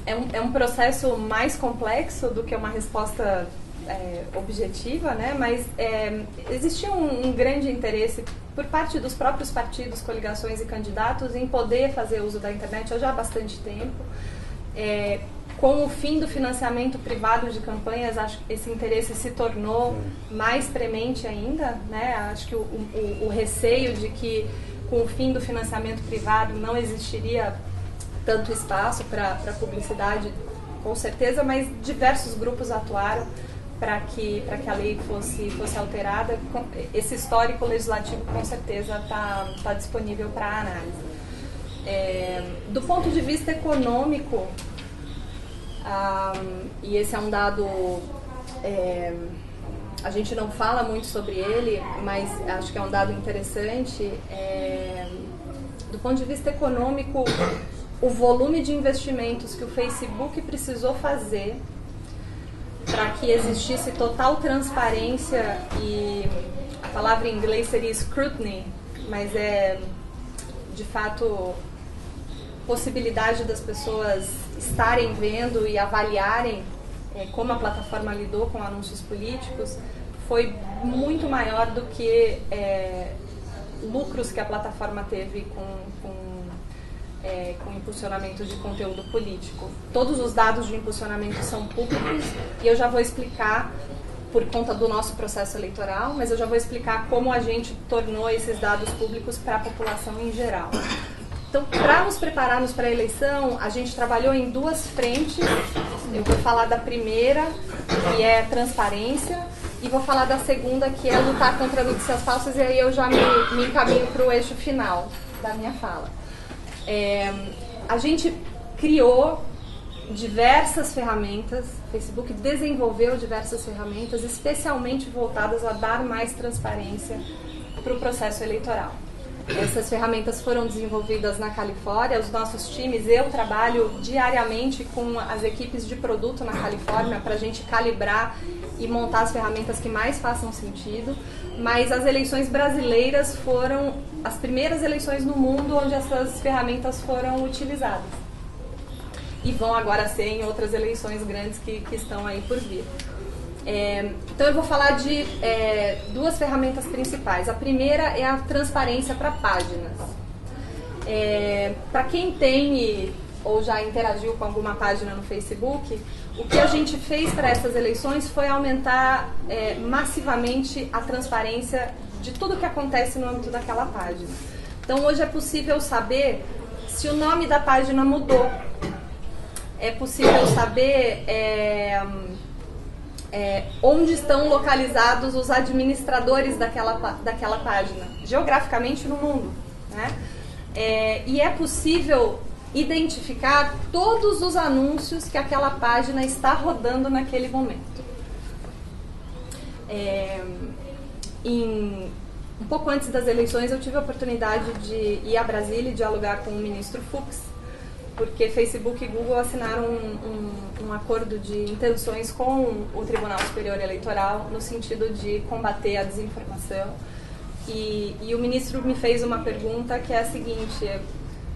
é um processo mais complexo do que uma resposta objetiva, né? Mas existia um grande interesse por parte dos próprios partidos, coligações e candidatos em poder fazer uso da internet já há bastante tempo. Com o fim do financiamento privado de campanhas, acho que esse interesse se tornou mais premente ainda, né? Acho que o receio de que com o fim do financiamento privado não existiria tanto espaço para publicidade, com certeza, mas diversos grupos atuaram para que a lei fosse alterada. Esse histórico legislativo com certeza está disponível para análise. Do ponto de vista econômico, e esse é um dado, a gente não fala muito sobre ele, mas acho que é um dado interessante. Do ponto de vista econômico, o volume de investimentos que o Facebook precisou fazer para que existisse total transparência, e a palavra em inglês seria scrutiny, mas de fato possibilidade das pessoas estarem vendo e avaliarem como a plataforma lidou com anúncios políticos, foi muito maior do que lucros que a plataforma teve com impulsionamento de conteúdo político. Todos os dados de impulsionamento são públicos e eu já vou explicar por conta do nosso processo eleitoral, mas eu já vou explicar como a gente tornou esses dados públicos para a população em geral. Então, para nos prepararmos para a eleição, a gente trabalhou em duas frentes. Eu vou falar da primeira, que é transparência, e vou falar da segunda, que é lutar contra notícias falsas, e aí eu já me encaminho para o eixo final da minha fala. A gente criou diversas ferramentas, o Facebook desenvolveu diversas ferramentas especialmente voltadas a dar mais transparência para o processo eleitoral. Essas ferramentas foram desenvolvidas na Califórnia, os nossos times, eu trabalho diariamente com as equipes de produto na Califórnia para a gente calibrar e montar as ferramentas que mais façam sentido, mas as eleições brasileiras foram as primeiras eleições no mundo onde essas ferramentas foram utilizadas. e vão agora ser em outras eleições grandes que estão aí por vir. Então eu vou falar de duas ferramentas principais. A primeira é a transparência para páginas. Para quem tem ou já interagiu com alguma página no Facebook, o que a gente fez para essas eleições foi aumentar massivamente a transparência de tudo que acontece no âmbito daquela página. Então hoje é possível saber se o nome da página mudou. É possível saber onde estão localizados os administradores daquela página, geograficamente no mundo, né? E é possível identificar todos os anúncios que aquela página está rodando naquele momento. Um pouco antes das eleições eu tive a oportunidade de ir a Brasília e dialogar com o ministro Fux, porque Facebook e Google assinaram um acordo de intenções com o Tribunal Superior Eleitoral no sentido de combater a desinformação. E o ministro me fez uma pergunta que é a seguinte: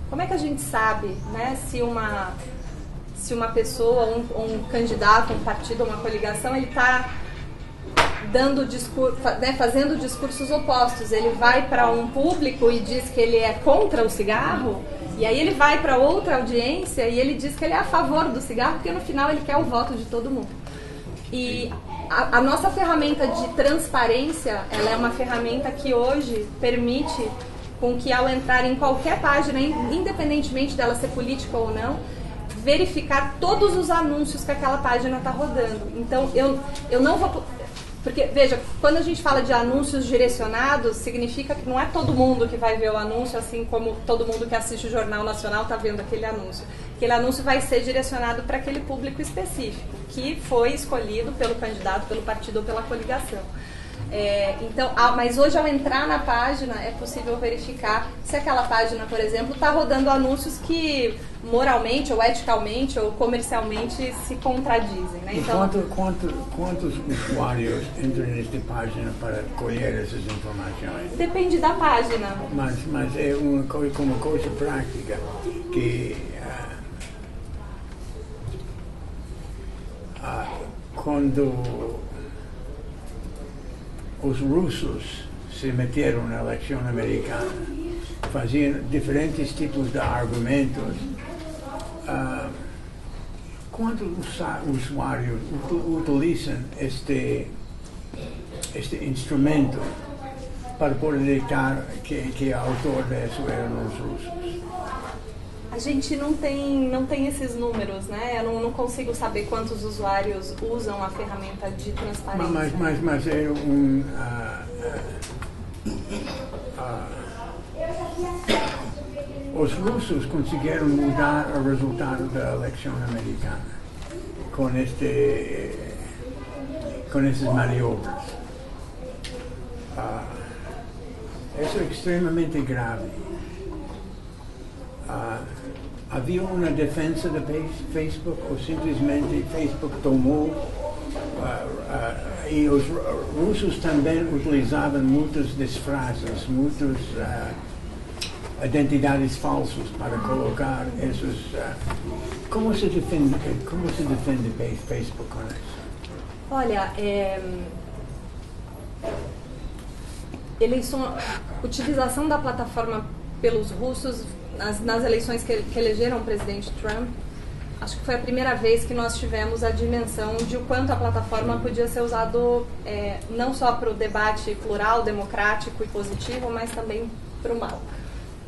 como é que a gente sabe, né, se uma pessoa, um candidato, um partido, uma coligação, ele está fazendo discursos opostos? Ele vai para um público e diz que ele é contra o cigarro, e aí ele vai para outra audiência e ele diz que ele é a favor do cigarro, porque no final ele quer o voto de todo mundo. E a nossa ferramenta de transparência, ela é uma ferramenta que hoje permite com que, ao entrar em qualquer página, independentemente dela ser política ou não, verificar todos os anúncios que aquela página está rodando. Então, eu não vou... Porque, veja, quando a gente fala de anúncios direcionados, significa que não é todo mundo que vai ver o anúncio, assim como todo mundo que assiste o Jornal Nacional está vendo aquele anúncio. Aquele anúncio vai ser direcionado para aquele público específico, que foi escolhido pelo candidato, pelo partido ou pela coligação. Mas hoje, ao entrar na página, é possível verificar se aquela página, por exemplo, está rodando anúncios que moralmente, ou eticamente, ou comercialmente se contradizem, né? Então, quantos usuários entram nesta página para colher essas informações? Depende da página. Mas é uma coisa prática que quando os russos se meteram na eleição americana, faziam diferentes tipos de argumentos. Quando os usuários utilizam este instrumento para poder detectar que o autor disso eram os russos? A gente não tem esses números, né? Eu não consigo saber quantos usuários usam a ferramenta de transparência. Mas é os russos conseguiram mudar o resultado da eleição americana com essas maniobras. Isso é extremamente grave. Havia uma defesa da Facebook ou simplesmente Facebook tomou e os russos também utilizavam muitas disfarces, muitas identidades falsas para colocar esses. Como se defende Facebook com isso? Olha, utilização da plataforma pelos russos nas eleições que elegeram o presidente Trump, acho que foi a primeira vez que nós tivemos a dimensão de o quanto a plataforma podia ser usado não só para o debate plural, democrático e positivo, mas também para o mal.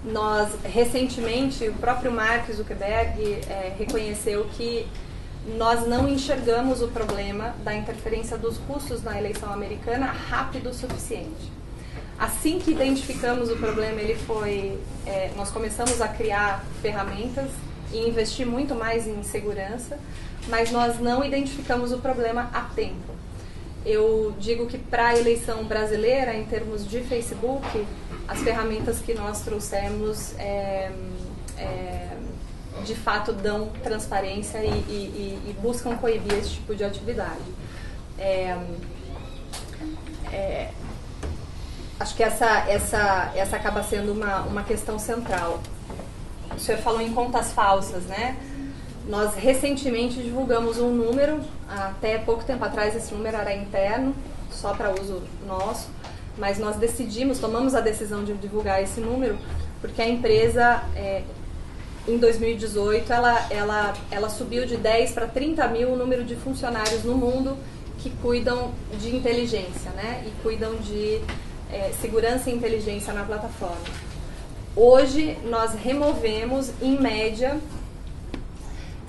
Nós, recentemente, o próprio Mark Zuckerberg reconheceu que nós não enxergamos o problema da interferência dos russos na eleição americana rápido o suficiente. Assim que identificamos o problema, nós começamos a criar ferramentas e investir muito mais em segurança, mas nós não identificamos o problema a tempo. Eu digo que para a eleição brasileira, em termos de Facebook, as ferramentas que nós trouxemos de fato dão transparência e buscam coibir esse tipo de atividade. Acho que essa acaba sendo uma questão central. O senhor falou em contas falsas, né? Nós recentemente divulgamos um número, até pouco tempo atrás esse número era interno, só para uso nosso, mas nós tomamos a decisão de divulgar esse número, porque a empresa, em 2018, ela subiu de 10 para 30 mil o número de funcionários no mundo que cuidam de inteligência, né? E cuidam de segurança e inteligência na plataforma. Hoje, nós removemos, em média,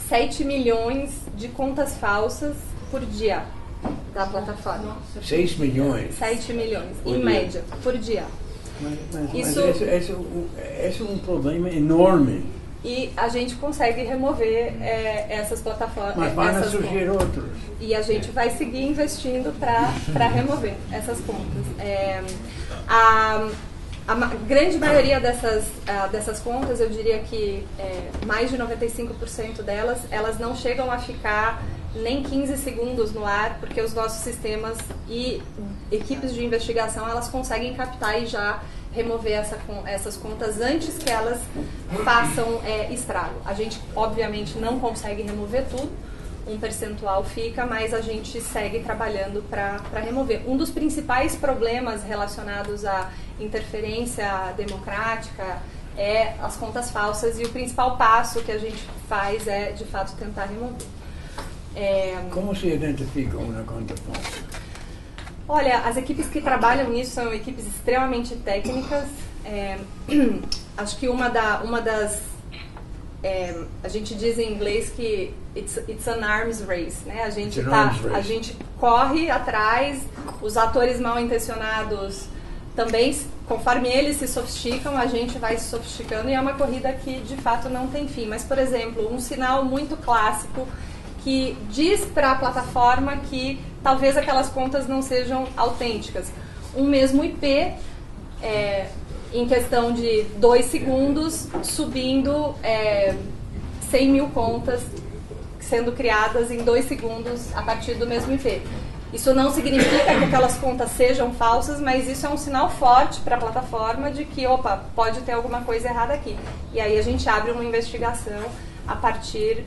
7 milhões de contas falsas por dia da plataforma. 6 milhões? 7 milhões, em média, por dia. Mas Isso- esse é um problema enorme. E a gente consegue remover essas plataformas. Mas vai essas surgir contas. outros. E a gente vai seguir investindo para remover essas contas. A grande maioria dessas contas, eu diria que mais de 95% delas, elas não chegam a ficar nem 15 segundos no ar, porque os nossos sistemas e equipes de investigação, elas conseguem captar e já remover essas contas antes que elas façam estrago. A gente, obviamente, não consegue remover tudo, um percentual fica, mas a gente segue trabalhando para remover. Um dos principais problemas relacionados à interferência democrática é as contas falsas, e o principal passo que a gente faz é, de fato, tentar remover. Como se identifica uma conta falsa? Olha, as equipes que trabalham nisso são equipes extremamente técnicas. Acho que uma das... a gente diz em inglês que it's an arms race, né? A gente corre atrás, os atores mal intencionados também, conforme eles se sofisticam, a gente vai se sofisticando, e é uma corrida que de fato não tem fim. Mas, por exemplo, um sinal muito clássico que diz para a plataforma que talvez aquelas contas não sejam autênticas. Um mesmo IP, em questão de 2 segundos, subindo 100 mil contas sendo criadas em 2 segundos a partir do mesmo IP. Isso não significa que aquelas contas sejam falsas, mas isso é um sinal forte para a plataforma de que, opa, pode ter alguma coisa errada aqui. E aí a gente abre uma investigação a partir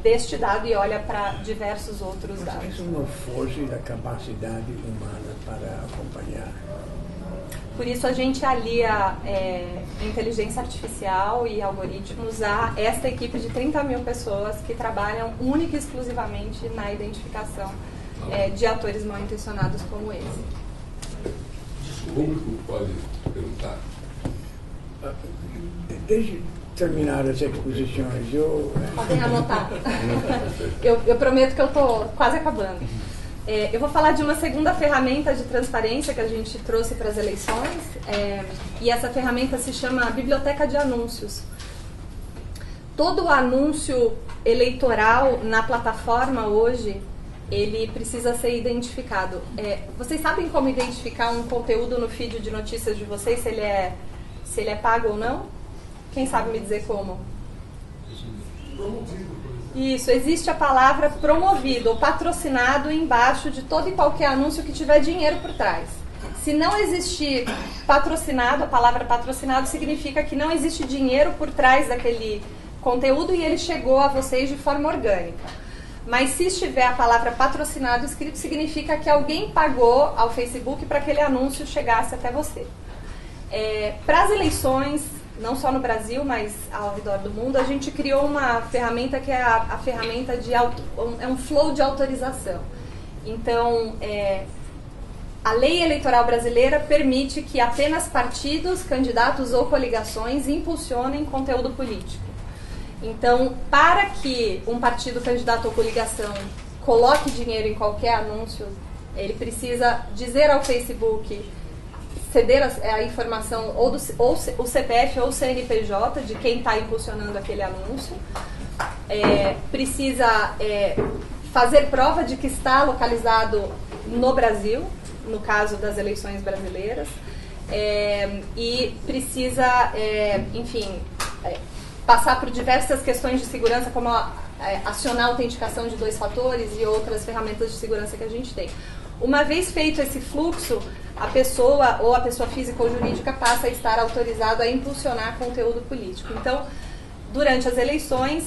deste dado e olha para diversos outros dados. Isso é uma força da capacidade humana para acompanhar. Por isso a gente alia inteligência artificial e algoritmos a esta equipe de 30 mil pessoas que trabalham única e exclusivamente na identificação de atores mal intencionados como esse. O público pode perguntar. Desde terminar as exposições, Podem anotar. Eu prometo que eu estou quase acabando. Eu vou falar de uma segunda ferramenta de transparência que a gente trouxe para as eleições, e essa ferramenta se chama Biblioteca de Anúncios. Todo anúncio eleitoral na plataforma hoje, ele precisa ser identificado. Vocês sabem como identificar um conteúdo no feed de notícias de vocês, se ele é pago ou não? Quem sabe me dizer como? Isso, existe a palavra promovido ou patrocinado embaixo de todo e qualquer anúncio que tiver dinheiro por trás. Se não existir patrocinado, a palavra patrocinado significa que não existe dinheiro por trás daquele conteúdo e ele chegou a vocês de forma orgânica. Mas se estiver a palavra patrocinado escrito, significa que alguém pagou ao Facebook para que aquele anúncio chegasse até você. Para as eleições, não só no Brasil, mas ao redor do mundo, a gente criou uma ferramenta que é a ferramenta de um flow de autorização. Então, a lei eleitoral brasileira permite que apenas partidos, candidatos ou coligações impulsionem conteúdo político. Então, para que um partido, candidato ou coligação coloque dinheiro em qualquer anúncio, ele precisa dizer ao Facebook, ceder a informação ou o CPF ou o CNPJ de quem está impulsionando aquele anúncio, precisa fazer prova de que está localizado no Brasil, no caso das eleições brasileiras, e precisa, passar por diversas questões de segurança, como acionar a autenticação de 2 fatores e outras ferramentas de segurança que a gente tem. Uma vez feito esse fluxo, a pessoa, ou a pessoa física ou jurídica, passa a estar autorizado a impulsionar conteúdo político. Então, durante as eleições,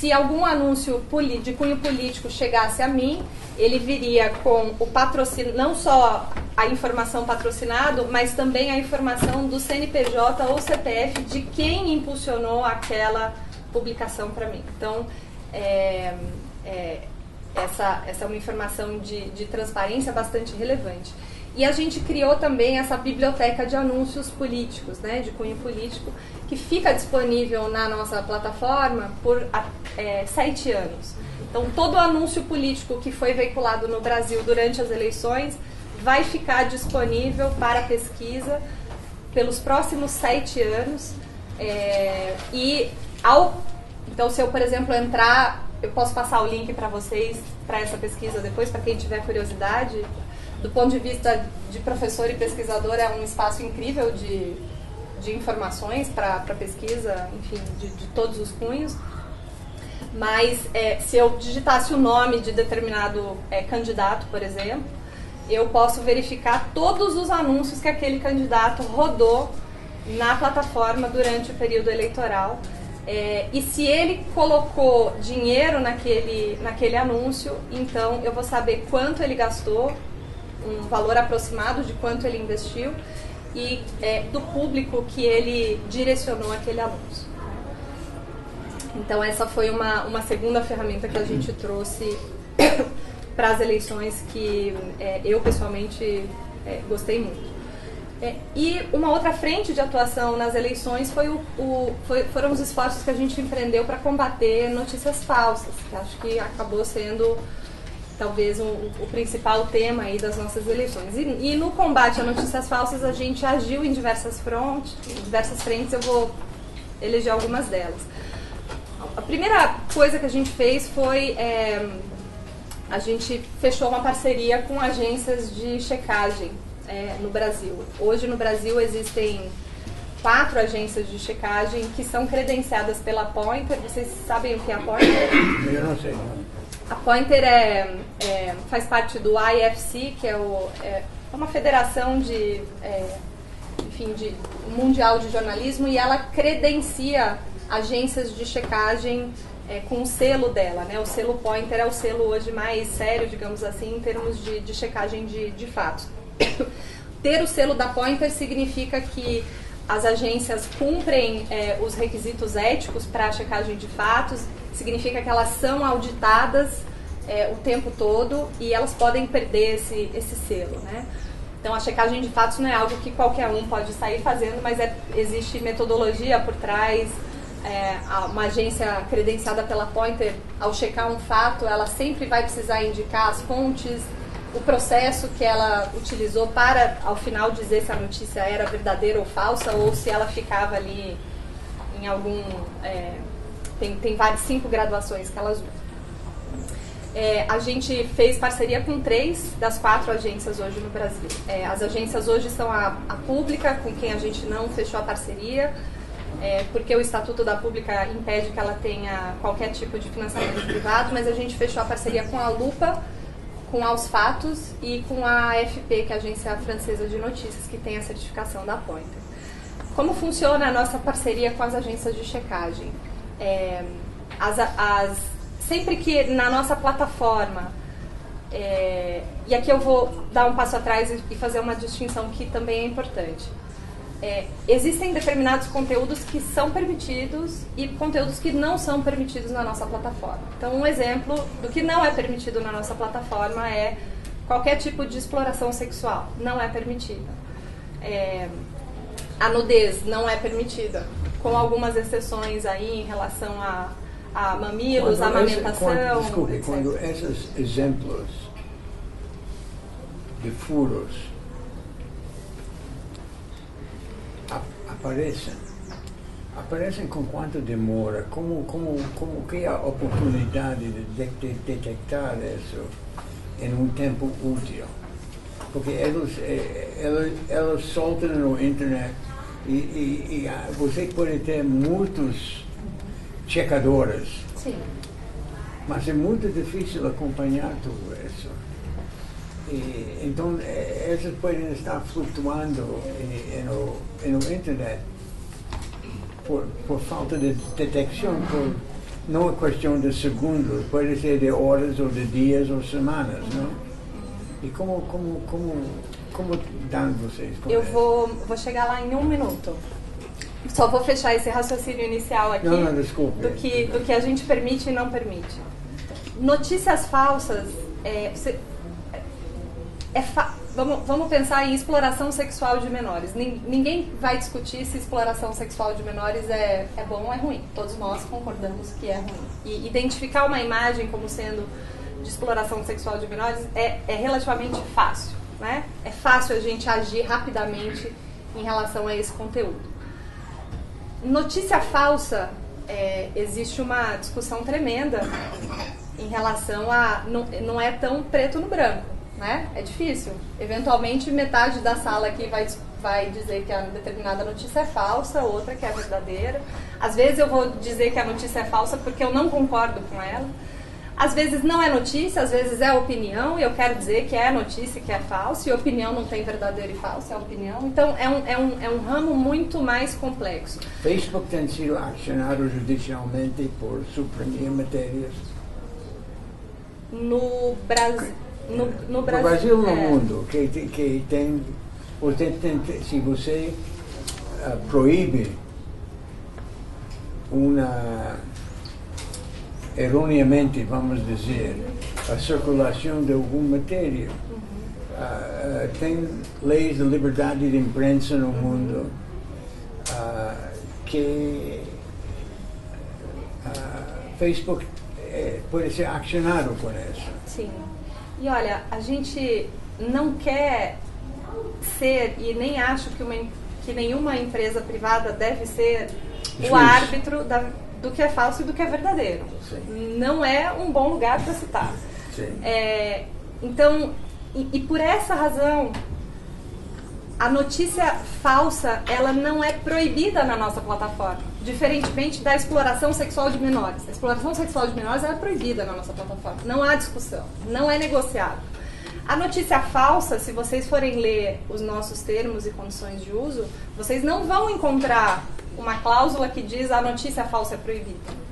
se algum anúncio de cunho político chegasse a mim, ele viria com o patrocínio, não só a informação patrocinado, mas também a informação do CNPJ ou CPF de quem impulsionou aquela publicação para mim. Então, essa é uma informação de transparência bastante relevante. E a gente criou também essa biblioteca de anúncios políticos, né, de cunho político, que fica disponível na nossa plataforma por 7 anos. Então, todo anúncio político que foi veiculado no Brasil durante as eleições vai ficar disponível para pesquisa pelos próximos 7 anos. Então, se eu, por exemplo, entrar, eu posso passar o link para vocês, para essa pesquisa depois, para quem tiver curiosidade. Do ponto de vista de professor e pesquisador, é um espaço incrível de informações para pesquisa, enfim, de todos os cunhos. Mas se eu digitasse o nome de determinado candidato, por exemplo, eu posso verificar todos os anúncios que aquele candidato rodou na plataforma durante o período eleitoral. E se ele colocou dinheiro naquele anúncio, então eu vou saber quanto ele gastou, um valor aproximado de quanto ele investiu e do público que ele direcionou aquele anúncio. Então essa foi uma segunda ferramenta que a gente trouxe para as eleições que eu pessoalmente gostei muito. E uma outra frente de atuação nas eleições foram os esforços que a gente empreendeu para combater notícias falsas, que acho que acabou sendo talvez o principal tema aí das nossas eleições. E no combate a notícias falsas a gente agiu em diversas frentes, eu vou eleger algumas delas. A primeira coisa que a gente fez foi a gente fechou uma parceria com agências de checagem no Brasil. Hoje no Brasil existem 4 agências de checagem que são credenciadas pela Pointer. Vocês sabem o que é a Pointer? Eu não sei, não. A Pointer faz parte do IFC, que é uma federação de mundial de jornalismo, e ela credencia agências de checagem com o selo dela, né? O selo Pointer é o selo hoje mais sério, digamos assim, em termos de checagem de fatos. Ter o selo da Pointer significa que as agências cumprem os requisitos éticos para a checagem de fatos, significa que elas são auditadas o tempo todo e elas podem perder esse selo, né? Então a checagem de fatos não é algo que qualquer um pode sair fazendo, mas existe metodologia por trás. Uma agência credenciada pela Pointer, ao checar um fato, ela sempre vai precisar indicar as fontes, o processo que ela utilizou para, ao final, dizer se a notícia era verdadeira ou falsa, ou se ela ficava ali em algum... Tem 5 graduações que elas usam. A gente fez parceria com 3 das 4 agências hoje no Brasil. As agências hoje são a Pública, com quem a gente não fechou a parceria, porque o Estatuto da Pública impede que ela tenha qualquer tipo de financiamento privado, mas a gente fechou a parceria com a Lupa, com Aos Fatos e com a AFP, que é a Agência Francesa de Notícias, que tem a certificação da Pointer. Como funciona a nossa parceria com as agências de checagem? Sempre que na nossa plataforma, e aqui eu vou dar um passo atrás e fazer uma distinção que também é importante. Existem determinados conteúdos que são permitidos e conteúdos que não são permitidos na nossa plataforma. Então, um exemplo do que não é permitido na nossa plataforma é qualquer tipo de exploração sexual. Não é permitida. A nudez não é permitida, com algumas exceções aí em relação a mamilos, a amamentação. Desculpe, etc. quando esses exemplos de furos aparecem com quanto demora? Como que é a oportunidade de detectar isso em um tempo útil? Porque elas soltam no internet e você pode ter muitos checadores. Sim. Mas é muito difícil acompanhar tudo isso. Então, essas podem estar flutuando no internet por falta de detecção, por não é questão de segundos, pode ser de horas ou de dias ou semanas, não? E como dão vocês? Eu vou chegar lá em 1 minuto. Só vou fechar esse raciocínio inicial aqui Não, desculpe. do que a gente permite e não permite. Notícias falsas, vamos pensar em exploração sexual de menores. Ninguém vai discutir se exploração sexual de menores é bom ou é ruim. Todos nós concordamos que é ruim. E identificar uma imagem como sendo de exploração sexual de menores é relativamente fácil, né? É fácil a gente agir rapidamente em relação a esse conteúdo. Notícia falsa, existe uma discussão tremenda em relação a... Não é tão preto no branco, né? É difícil. Eventualmente, metade da sala aqui vai dizer que a determinada notícia é falsa, outra que é verdadeira. Às vezes eu vou dizer que a notícia é falsa porque eu não concordo com ela. Às vezes não é notícia, às vezes é opinião, e eu quero dizer que é notícia que é falsa, e opinião não tem verdadeiro e falso, é opinião. Então é um ramo muito mais complexo. Facebook tem sido acionado judicialmente por suprimir matérias. No Brasil... No Brasil, no mundo, que tem... se você proíbe erroneamente, vamos dizer, a circulação de alguma matéria. Tem leis de liberdade de imprensa no mundo que Facebook pode ser acionado com isso. Sim. E olha, a gente não quer ser, e nem acho que nenhuma empresa privada deve ser o árbitro do que é falso e do que é verdadeiro. Sim. Não é um bom lugar para citar. Sim. Então, e por essa razão, a notícia falsa, ela não é proibida na nossa plataforma, diferentemente da exploração sexual de menores. A exploração sexual de menores é proibida na nossa plataforma, não há discussão, não é negociável. A notícia falsa, se vocês forem ler os nossos termos e condições de uso, vocês não vão encontrar uma cláusula que diz a notícia falsa é proibida.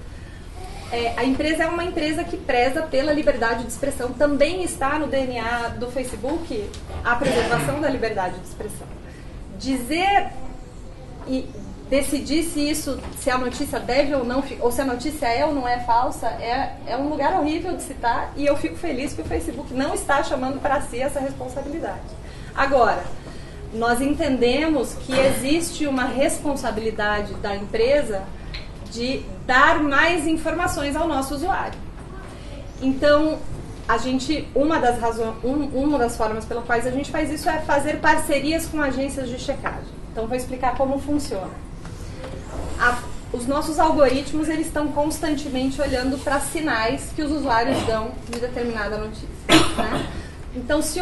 A empresa é uma empresa que preza pela liberdade de expressão. Também está no DNA do Facebook a preservação da liberdade de expressão. Dizer e decidir se a notícia deve ou não, ou se a notícia é ou não é falsa, é um lugar horrível de citar, e eu fico feliz que o Facebook não está chamando para si essa responsabilidade. Agora, nós entendemos que existe uma responsabilidade da empresa de dar mais informações ao nosso usuário. Então, uma das formas pelas quais a gente faz isso é fazer parcerias com agências de checagem. Então, vou explicar como funciona. Os nossos algoritmos, eles estão constantemente olhando para sinais que os usuários dão de determinada notícia, né? Então, se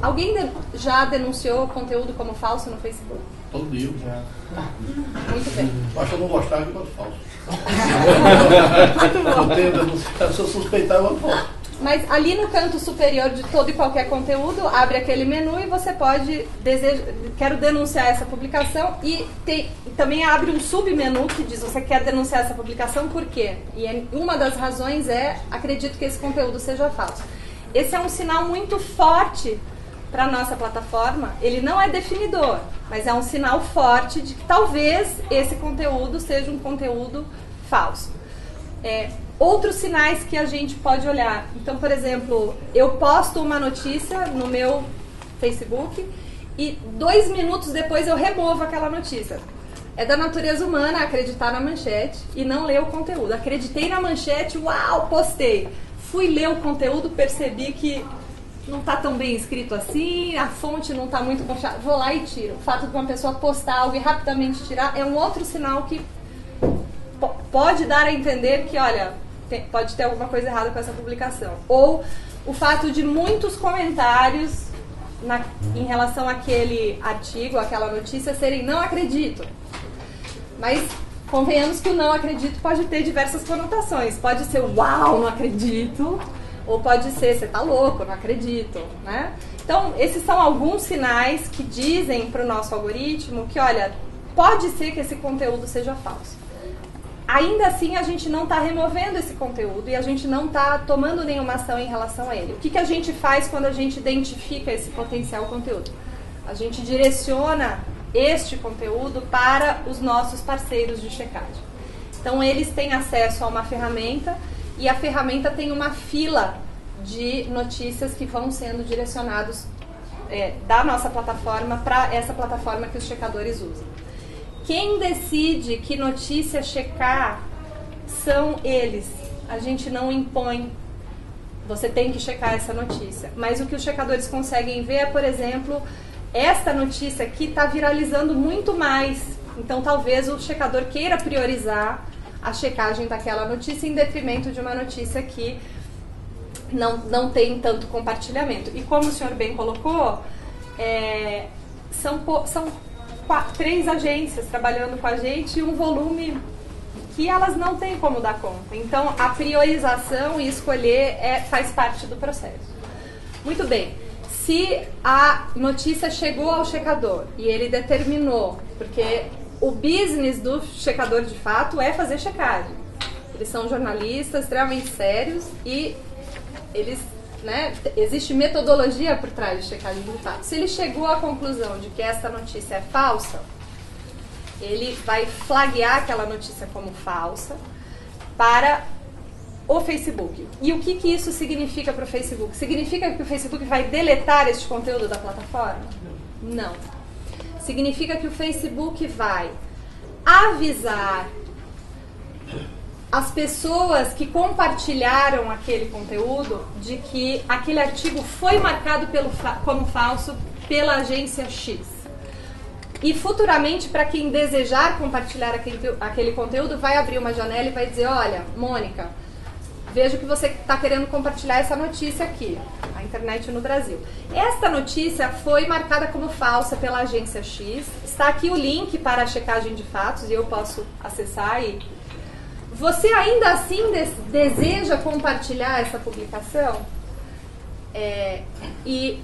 alguém já denunciou conteúdo como falso no Facebook? Todo dia. Muito bem. Basta não gostar que eu boto falso. Se eu suspeitar, eu boto falso. Mas ali no canto superior de todo e qualquer conteúdo, abre aquele menu e você pode quero denunciar essa publicação, e também abre um submenu que diz você quer denunciar essa publicação por quê? E uma das razões acredito que esse conteúdo seja falso. Esse é um sinal muito forte para a nossa plataforma. Ele não é definidor, mas é um sinal forte de que talvez esse conteúdo seja um conteúdo falso. Outros sinais que a gente pode olhar. Então, por exemplo, eu posto uma notícia no meu Facebook e 2 minutos depois eu removo aquela notícia. É da natureza humana acreditar na manchete e não ler o conteúdo. Acreditei na manchete, uau, postei. Fui ler o conteúdo, percebi que não está tão bem escrito assim, a fonte não está muito confiável, vou lá e tiro. O fato de uma pessoa postar algo e rapidamente tirar é um outro sinal que pode dar a entender que, olha, pode ter alguma coisa errada com essa publicação. Ou o fato de muitos comentários em relação àquele artigo, àquela notícia, serem não acredito. Mas convenhamos que o não acredito pode ter diversas conotações. Pode ser uau, não acredito. Ou pode ser, você tá louco, não acredito, né? Então, esses são alguns sinais que dizem para o nosso algoritmo que, olha, pode ser que esse conteúdo seja falso. ainda assim a gente não está removendo esse conteúdo e a gente não está tomando nenhuma ação em relação a ele. O que a gente faz quando a gente identifica esse potencial conteúdo? A gente direciona este conteúdo para os nossos parceiros de checagem. Então eles têm acesso a uma ferramenta e a ferramenta tem uma fila de notícias que vão sendo direcionados da nossa plataforma para essa plataforma que os checadores usam. Quem decide que notícia checar são eles. A gente não impõe, você tem que checar essa notícia. Mas o que os checadores conseguem ver é, por exemplo, esta notícia aqui está viralizando muito mais. Então talvez o checador queira priorizar a checagem daquela notícia em detrimento de uma notícia que não tem tanto compartilhamento. E como o senhor bem colocou, são 3 agências trabalhando com a gente e um volume que elas não têm como dar conta. Então, a priorização e escolher faz parte do processo. Muito bem. Se a notícia chegou ao checador e ele determinou, porque o business do checador de fato é fazer checagem. Eles são jornalistas extremamente sérios e eles, existe metodologia por trás de checagem de fato. Se ele chegou à conclusão de que esta notícia é falsa, ele vai flaguear aquela notícia como falsa para o Facebook. E o que isso significa para o Facebook? Significa que o Facebook vai deletar este conteúdo da plataforma? Não. Significa que o Facebook vai avisar as pessoas que compartilharam aquele conteúdo de que aquele artigo foi marcado como falso pela agência X. E futuramente, para quem desejar compartilhar aquele conteúdo, vai abrir uma janela e vai dizer: olha, Mônica, vejo que você está querendo compartilhar essa notícia aqui, a internet no Brasil. Esta notícia foi marcada como falsa pela agência X. Está aqui o link para a checagem de fatos e eu posso acessar e... Você ainda assim deseja compartilhar essa publicação? E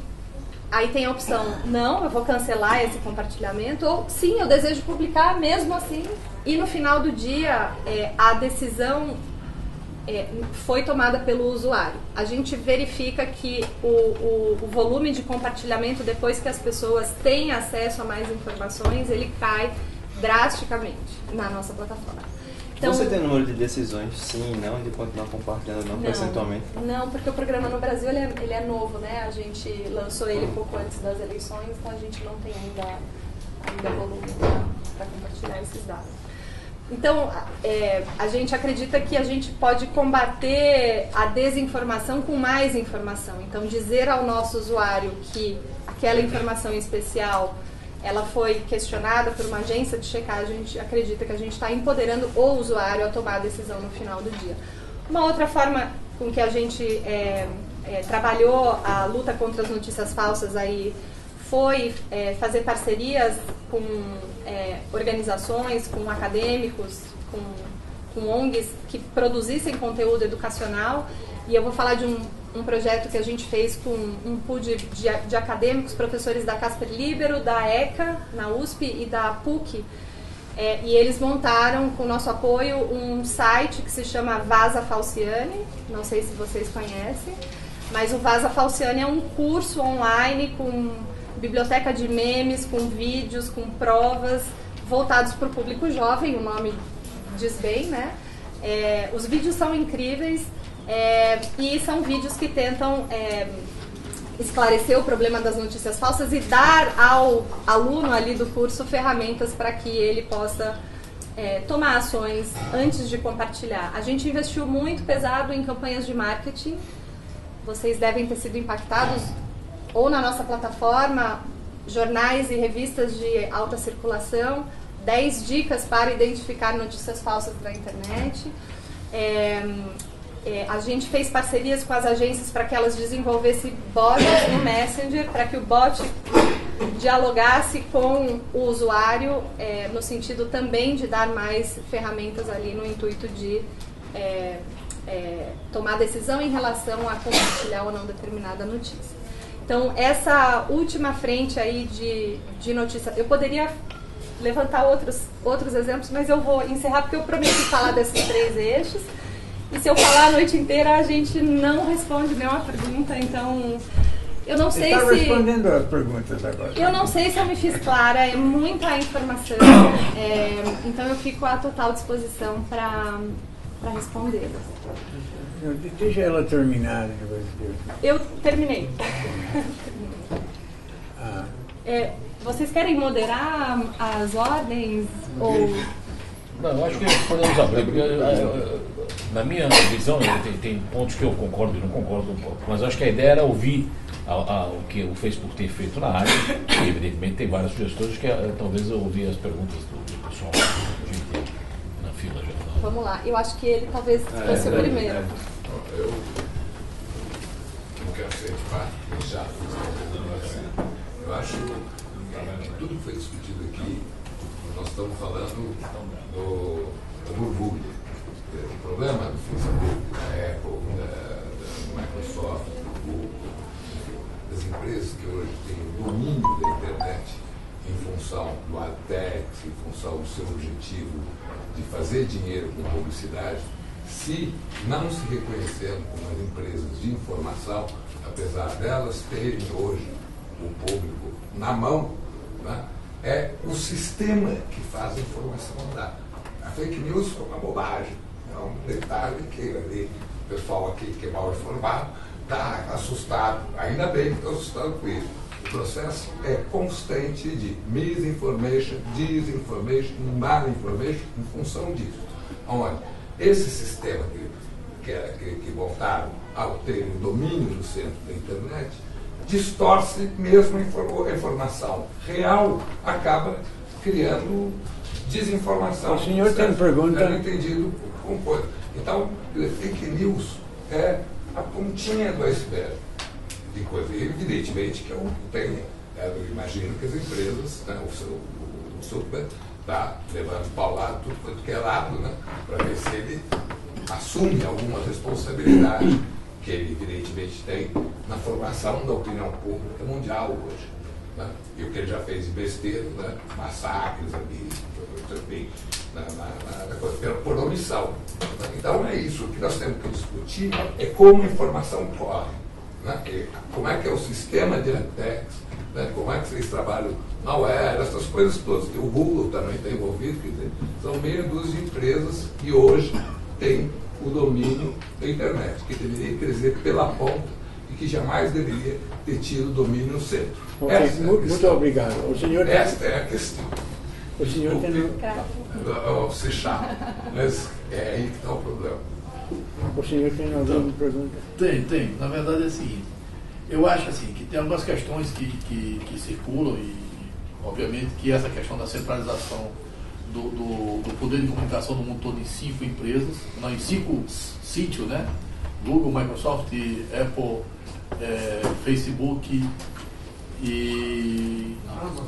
aí tem a opção, não, eu vou cancelar esse compartilhamento, ou sim, eu desejo publicar mesmo assim. E no final do dia, a decisão foi tomada pelo usuário. A gente verifica que o volume de compartilhamento, depois que as pessoas têm acesso a mais informações, ele cai drasticamente na nossa plataforma. Então, você tem número de decisões, sim, não, de continuar compartilhando, não, percentualmente? Não, porque o programa no Brasil ele é novo, né? A gente lançou ele pouco antes das eleições, então a gente não tem ainda volume para compartilhar esses dados. Então, a gente acredita que a gente pode combater a desinformação com mais informação. Então, dizer ao nosso usuário que aquela informação especial ela foi questionada por uma agência de checagem, a gente acredita que a gente está empoderando o usuário a tomar a decisão no final do dia. Uma outra forma com que a gente trabalhou a luta contra as notícias falsas aí foi fazer parcerias com organizações, com acadêmicos, com ONGs que produzissem conteúdo educacional. E eu vou falar de um projeto que a gente fez com um pool de acadêmicos, professores da Casper Libero, da ECA, na USP e da PUC. E eles montaram, com o nosso apoio, um site que se chama Vaza Falciane. Não sei se vocês conhecem, mas o Vaza Falciane é um curso online com biblioteca de memes, com vídeos, com provas, voltados para o público jovem, o nome diz bem, né? Os vídeos são incríveis. E são vídeos que tentam esclarecer o problema das notícias falsas e dar ao aluno ali do curso ferramentas para que ele possa tomar ações antes de compartilhar. A gente investiu muito pesado em campanhas de marketing. Vocês devem ter sido impactados ou na nossa plataforma, jornais e revistas de alta circulação, 10 dicas para identificar notícias falsas na internet. A gente fez parcerias com as agências para que elas desenvolvessem bots no Messenger, para que o bot dialogasse com o usuário, no sentido também de dar mais ferramentas ali no intuito de tomar decisão em relação a compartilhar ou não determinada notícia. Então, essa última frente aí de notícia, eu poderia levantar outros exemplos, mas eu vou encerrar porque eu prometi falar desses 3 eixos. E se eu falar a noite inteira, a gente não responde nenhuma pergunta, então eu não sei Está se... respondendo as perguntas agora. Eu não sei se eu me fiz clara, é muita informação, então eu fico à total disposição para responder. Deixa ela terminar. Eu terminei. Ah, Vocês querem moderar as ordens? Ou... Não, eu acho que podemos abrir, porque na minha visão tem pontos que eu concordo e não concordo um pouco, mas acho que a ideia era ouvir o que o Facebook tem feito na área, e evidentemente tem várias sugestões que talvez eu ouvir as perguntas do pessoal na fila já. Vamos lá, eu acho que ele talvez fosse o primeiro. Eu não quero ser de parte chato, eu acho que tudo que foi discutido aqui, nós estamos falando do orgulho. O problema do Facebook, da Apple, da Microsoft, do Google, das empresas que hoje têm o domínio da internet em função do AdTech, em função do seu objetivo de fazer dinheiro com publicidade, se não se reconhecendo como as empresas de informação, apesar delas terem hoje o público na mão, né, é o sistema que faz a informação andar. A fake news foi uma bobagem, é um detalhe que ali, o pessoal aqui que é mal informado está assustado, ainda bem que está assustado com isso. O processo é constante de misinformation, disinformation, malinformation em função disso. Onde esse sistema que montaram ao ter o domínio do centro da internet distorce mesmo a informação real, acaba criando desinformação. O senhor tem pergunta? É entendido como coisa. Então, fake news é a pontinha do iceberg de coisa. E, evidentemente que eu tenho, eu imagino que as empresas, né, o Zuckerberg está levando paulado tudo quanto que é lado, né, para ver se ele assume alguma responsabilidade que ele evidentemente tem na formação da opinião pública mundial hoje. Né? E o que ele já fez de besteira, né? Massacres ali, enfim, por omissão. Então é isso, o que nós temos que discutir é como a informação corre. Né? Como é que é o sistema de AdTech, né? Como é que vocês trabalham na web, essas coisas todas. O Google também está envolvido, quer dizer, são meia dúzia de empresas que hoje têm o domínio da internet, que deveria crescer pela ponta e que jamais deveria ter tido domínio no centro. Okay, muito obrigado. O senhor esta é a questão. O senhor tem... Ser chato, mas é aí que está o problema. O senhor tem alguma pergunta? Tem. Na verdade é o seguinte, eu acho assim, que tem algumas questões que circulam e, obviamente, que essa questão da centralização do poder de comunicação no mundo todo em 5 empresas, não, em 5 sítios, né? Google, Microsoft, Apple, Facebook e Amazon,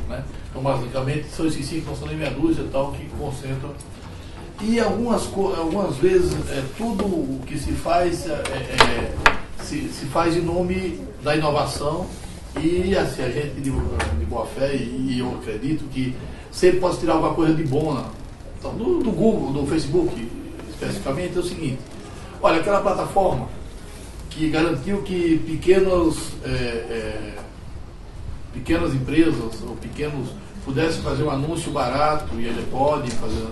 né? Então, basicamente, são esses 5, não são nem meia dúzia e tal, que concentram. E algumas vezes, tudo o que se faz se faz em nome da inovação e, assim, a gente de boa fé, e eu acredito que sempre pode tirar alguma coisa de bom, né? Então, do Google, do Facebook, especificamente, é o seguinte: olha, aquela plataforma que garantiu que pequenas empresas ou pequenos pudessem fazer um anúncio barato, e ele pode fazer.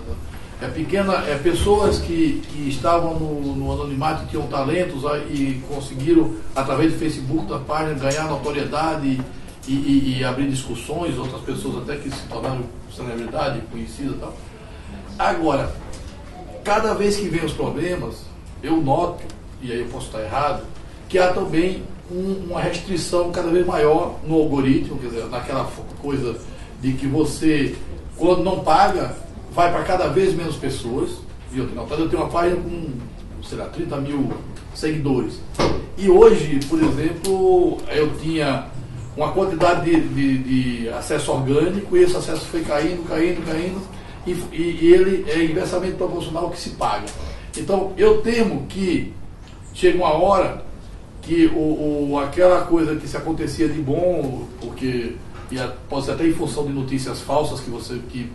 Pessoas que estavam no anonimato e tinham talentos e conseguiram, através do Facebook da página, ganhar notoriedade e abrir discussões, outras pessoas até que se tornaram celebridade, conhecidas e tal. Agora, cada vez que vem os problemas, eu noto, e aí eu posso estar errado, que há também uma restrição cada vez maior no algoritmo, quer dizer, naquela coisa de que você, quando não paga, vai para cada vez menos pessoas. E eu tenho uma página com, sei lá, 30 mil seguidores. E hoje, por exemplo, eu tinha uma quantidade de acesso orgânico, e esse acesso foi caindo, e ele é inversamente proporcional ao que se paga. Então, eu temo que chega uma hora que aquela coisa que se acontecia de bom, porque pode ser até em função de notícias falsas que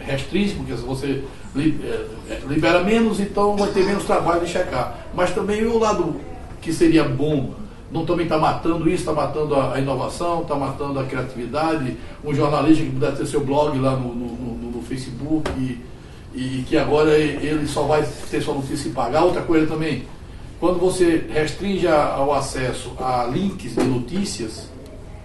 restringe, porque você libera menos, então vai ter menos trabalho de checar. Mas também o lado que seria bom, não também está matando isso, está matando a inovação, está matando a criatividade, um jornalista que puder ter seu blog lá no Facebook e que agora ele só vai ter sua notícia e pagar. Outra coisa também, quando você restringe o acesso a links de notícias,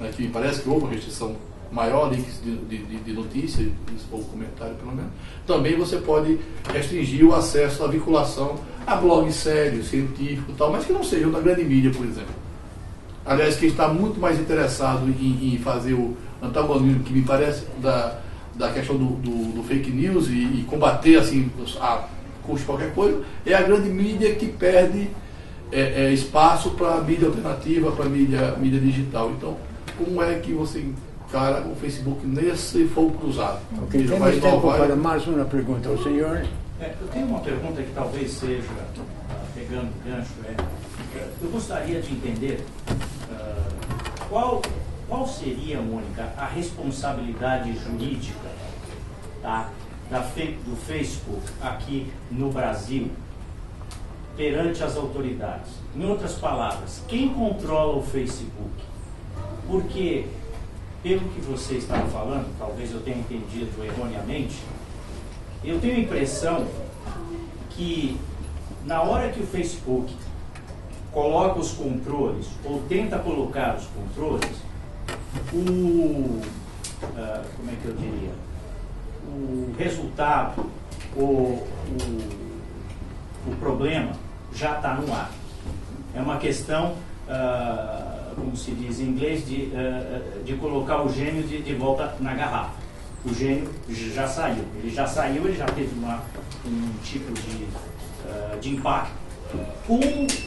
né, que me parece que houve uma restrição maior, links de notícias, ou comentário pelo menos, também você pode restringir o acesso à vinculação a blogs sérios, científicos e tal, mas que não sejam da grande mídia, por exemplo. Aliás, quem está muito mais interessado em fazer o antagonismo, que me parece, da questão do fake news e combater assim, a custo de qualquer coisa, é a grande mídia que perde espaço para a mídia alternativa, para a mídia digital. Então, como é que você encara o Facebook nesse fogo cruzado? Ok, temos tempo para mais uma pergunta ao senhor. Eu tenho uma pergunta que talvez seja, pegando o gancho, eu gostaria de entender qual seria, Mônica, a responsabilidade jurídica, tá, do Facebook aqui no Brasil perante as autoridades. Em outras palavras, quem controla o Facebook? Porque, pelo que você estava falando, talvez eu tenha entendido erroneamente, eu tenho a impressão que na hora que o Facebook coloca os controles, ou tenta colocar os controles, como é que eu diria? O resultado, o problema já está no ar. É uma questão, como se diz em inglês, de colocar o gênio de volta na garrafa. O gênio já saiu. Ele já teve um tipo de impacto. Como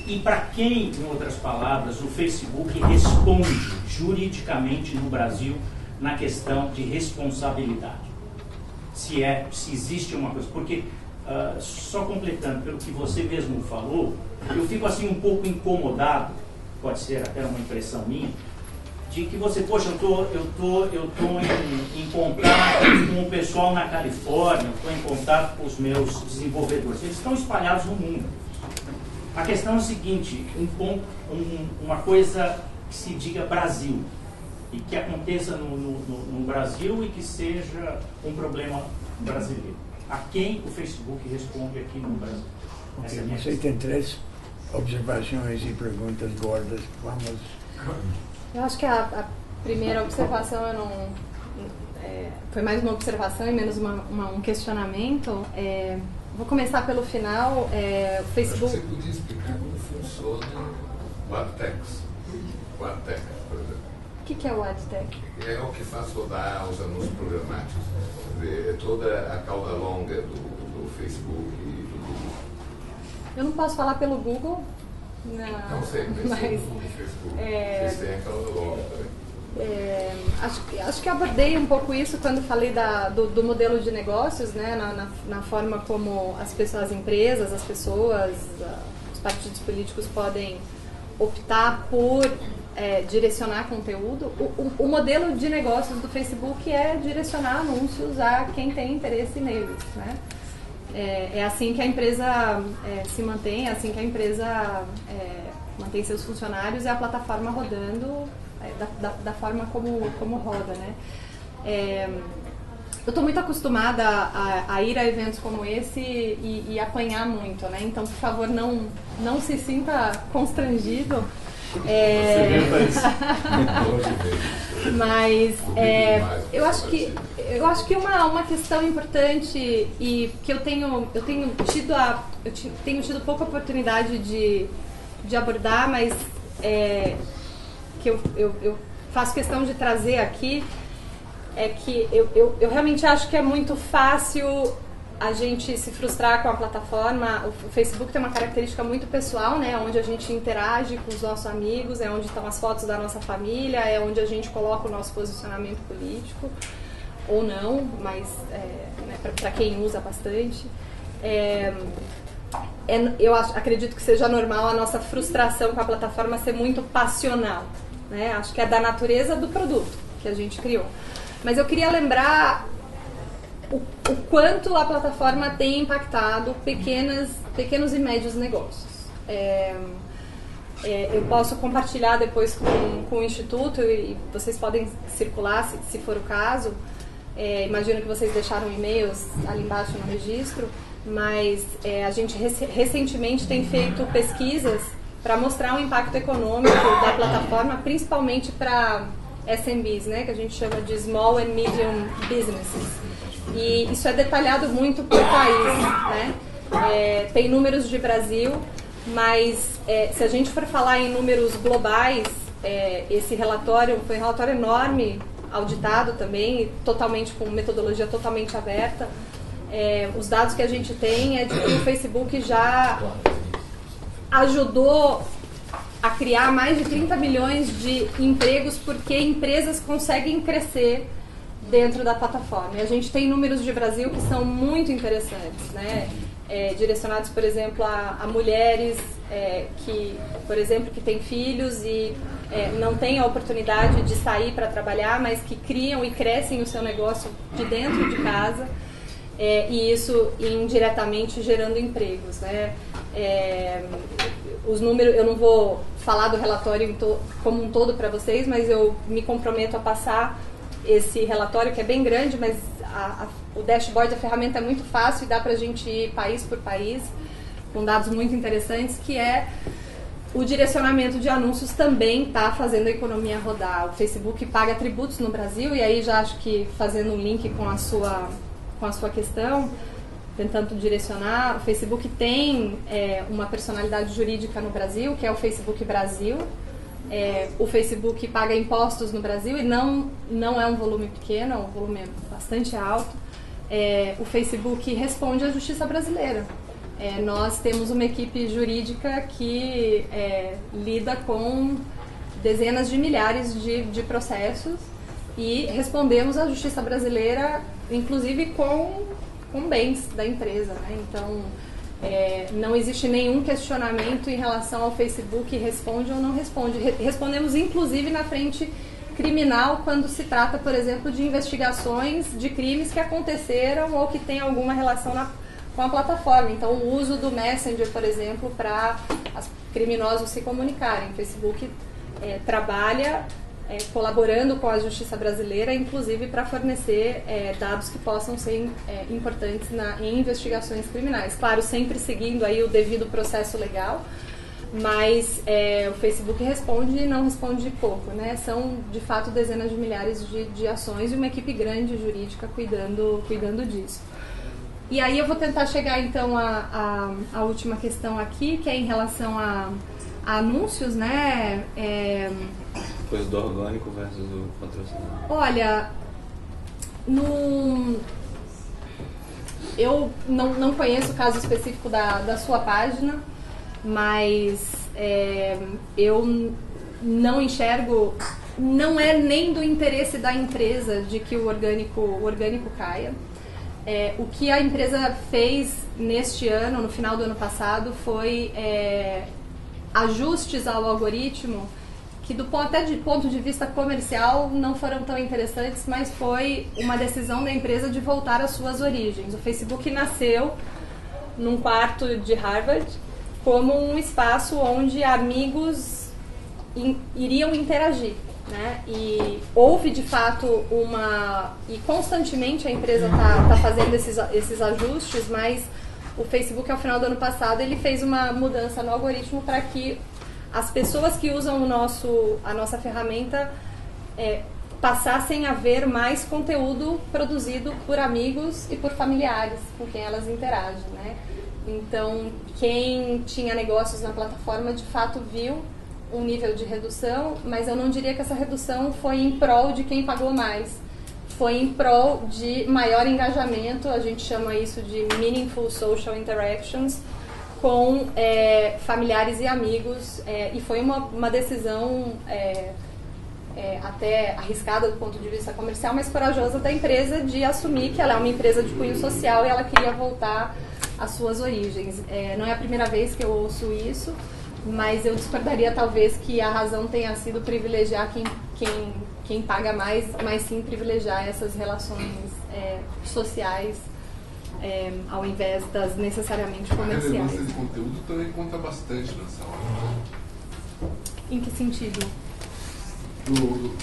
e para quem, em outras palavras, o Facebook responde juridicamente no Brasil na questão de responsabilidade? Se existe uma coisa, porque só completando pelo que você mesmo falou, eu fico assim um pouco incomodado, pode ser até uma impressão minha, de que você, poxa, eu tô em contato com o pessoal na Califórnia, estou em contato com os meus desenvolvedores, eles estão espalhados no mundo. A questão é o seguinte, uma coisa que se diga Brasil, e que aconteça no Brasil e que seja um problema brasileiro. A quem o Facebook responde aqui no Brasil? Okay, você tem 3 observações e perguntas gordas. Vamos. Eu acho que a primeira observação foi mais uma observação e menos um questionamento. Vou começar pelo final. O Facebook. Você podia explicar como funciona o AdTech, por exemplo. O que é o AdTech? É o que faz rodar os anúncios programáticos. Toda a cauda longa do Facebook e do Google. Eu não posso falar pelo Google. Não sei, mas no Facebook. Vocês têm a cauda longa também. Acho que abordei um pouco isso quando falei do modelo de negócios, né, na forma como as empresas, as pessoas, os partidos políticos podem optar por direcionar conteúdo. O modelo de negócios do Facebook é direcionar anúncios a quem tem interesse neles, né? É assim que a empresa se mantém, é assim que a empresa mantém seus funcionários e a plataforma rodando da forma como roda, né? Eu estou muito acostumada a ir a eventos como esse e apanhar muito, né? Então, por favor, não se sinta constrangido. Mas eu acho que uma questão importante e que eu tenho tido pouca oportunidade de abordar, mas que eu faço questão de trazer aqui, é que eu realmente acho que é muito fácil a gente se frustrar com a plataforma. O Facebook tem uma característica muito pessoal, né? Onde a gente interage com os nossos amigos, é onde estão as fotos da nossa família, é onde a gente coloca o nosso posicionamento político, ou não, mas né, para quem usa bastante. Eu acredito que seja normal a nossa frustração com a plataforma ser muito passional, né? Acho que é da natureza do produto, que a gente criou. Mas eu queria lembrar o quanto a plataforma tem impactado pequenos e médios negócios. Eu posso compartilhar depois com o Instituto e vocês podem circular se for o caso. Imagino que vocês deixaram e-mails ali embaixo no registro, mas a gente recentemente tem feito pesquisas para mostrar o impacto econômico da plataforma, principalmente para SMBs, né, que a gente chama de Small and Medium Businesses. E isso é detalhado muito por país, né? Tem números de Brasil, mas se a gente for falar em números globais, esse relatório foi um relatório enorme, auditado também, totalmente com metodologia totalmente aberta. Os dados que a gente tem é de que o Facebook já ajudou a criar mais de 30 milhões de empregos porque empresas conseguem crescer dentro da plataforma. E a gente tem números de Brasil que são muito interessantes, né? Direcionados, por exemplo, a mulheres que, por exemplo, que têm filhos e não têm a oportunidade de sair para trabalhar, mas que criam e crescem o seu negócio de dentro de casa, e isso indiretamente gerando empregos, né? Os números, eu não vou falar do relatório como um todo para vocês, mas eu me comprometo a passar esse relatório, que é bem grande, mas o dashboard, a ferramenta é muito fácil e dá para a gente ir país por país, com dados muito interessantes, que o direcionamento de anúncios também está fazendo a economia rodar. O Facebook paga tributos no Brasil, e aí já acho que fazendo um link com a sua questão, tentando direcionar, o Facebook tem uma personalidade jurídica no Brasil, que é o Facebook Brasil. O Facebook paga impostos no Brasil e não é um volume pequeno, é um volume bastante alto. O Facebook responde à justiça brasileira. Nós temos uma equipe jurídica que lida com dezenas de milhares de processos e respondemos à justiça brasileira, inclusive com bens da empresa, né? Então, não existe nenhum questionamento em relação ao Facebook, responde ou não responde. Respondemos, inclusive, na frente criminal, quando se trata, por exemplo, de investigações de crimes que aconteceram ou que têm alguma relação com a plataforma. Então, o uso do Messenger, por exemplo, para criminosos se comunicarem. O Facebook trabalha colaborando com a justiça brasileira, inclusive para fornecer dados que possam ser importantes em investigações criminais. Claro, sempre seguindo aí o devido processo legal, mas o Facebook responde e não responde pouco, né? São, de fato, dezenas de milhares de ações e uma equipe grande jurídica cuidando disso. E aí eu vou tentar chegar, então, à última questão aqui, que é em relação a anúncios, né? Coisa do orgânico versus o patrocinado. Olha, eu não conheço o caso específico da sua página, mas eu não enxergo, não é nem do interesse da empresa de que o orgânico caia. O que a empresa fez neste ano, no final do ano passado, foi ajustes ao algoritmo que até de ponto de vista comercial não foram tão interessantes, mas foi uma decisão da empresa de voltar às suas origens. O Facebook nasceu num quarto de Harvard como um espaço onde amigos iriam interagir, né? E houve de fato e constantemente a empresa tá fazendo esses ajustes, mas o Facebook, ao final do ano passado, ele fez uma mudança no algoritmo para que as pessoas que usam a nossa ferramenta passassem a ver mais conteúdo produzido por amigos e por familiares com quem elas interagem, né? Então, quem tinha negócios na plataforma, de fato, viu um nível de redução, mas eu não diria que essa redução foi em prol de quem pagou mais. Foi em prol de maior engajamento, a gente chama isso de Meaningful Social Interactions, com familiares e amigos, e foi uma decisão até arriscada do ponto de vista comercial, mas corajosa da empresa de assumir que ela é uma empresa de cunho social e ela queria voltar às suas origens. Não é a primeira vez que eu ouço isso, mas eu discordaria talvez que a razão tenha sido privilegiar quem quem paga mais, mas sim privilegiar essas relações sociais ao invés das necessariamente A comerciais. relevância de conteúdo também conta bastante nessa hora. Em que sentido? Quando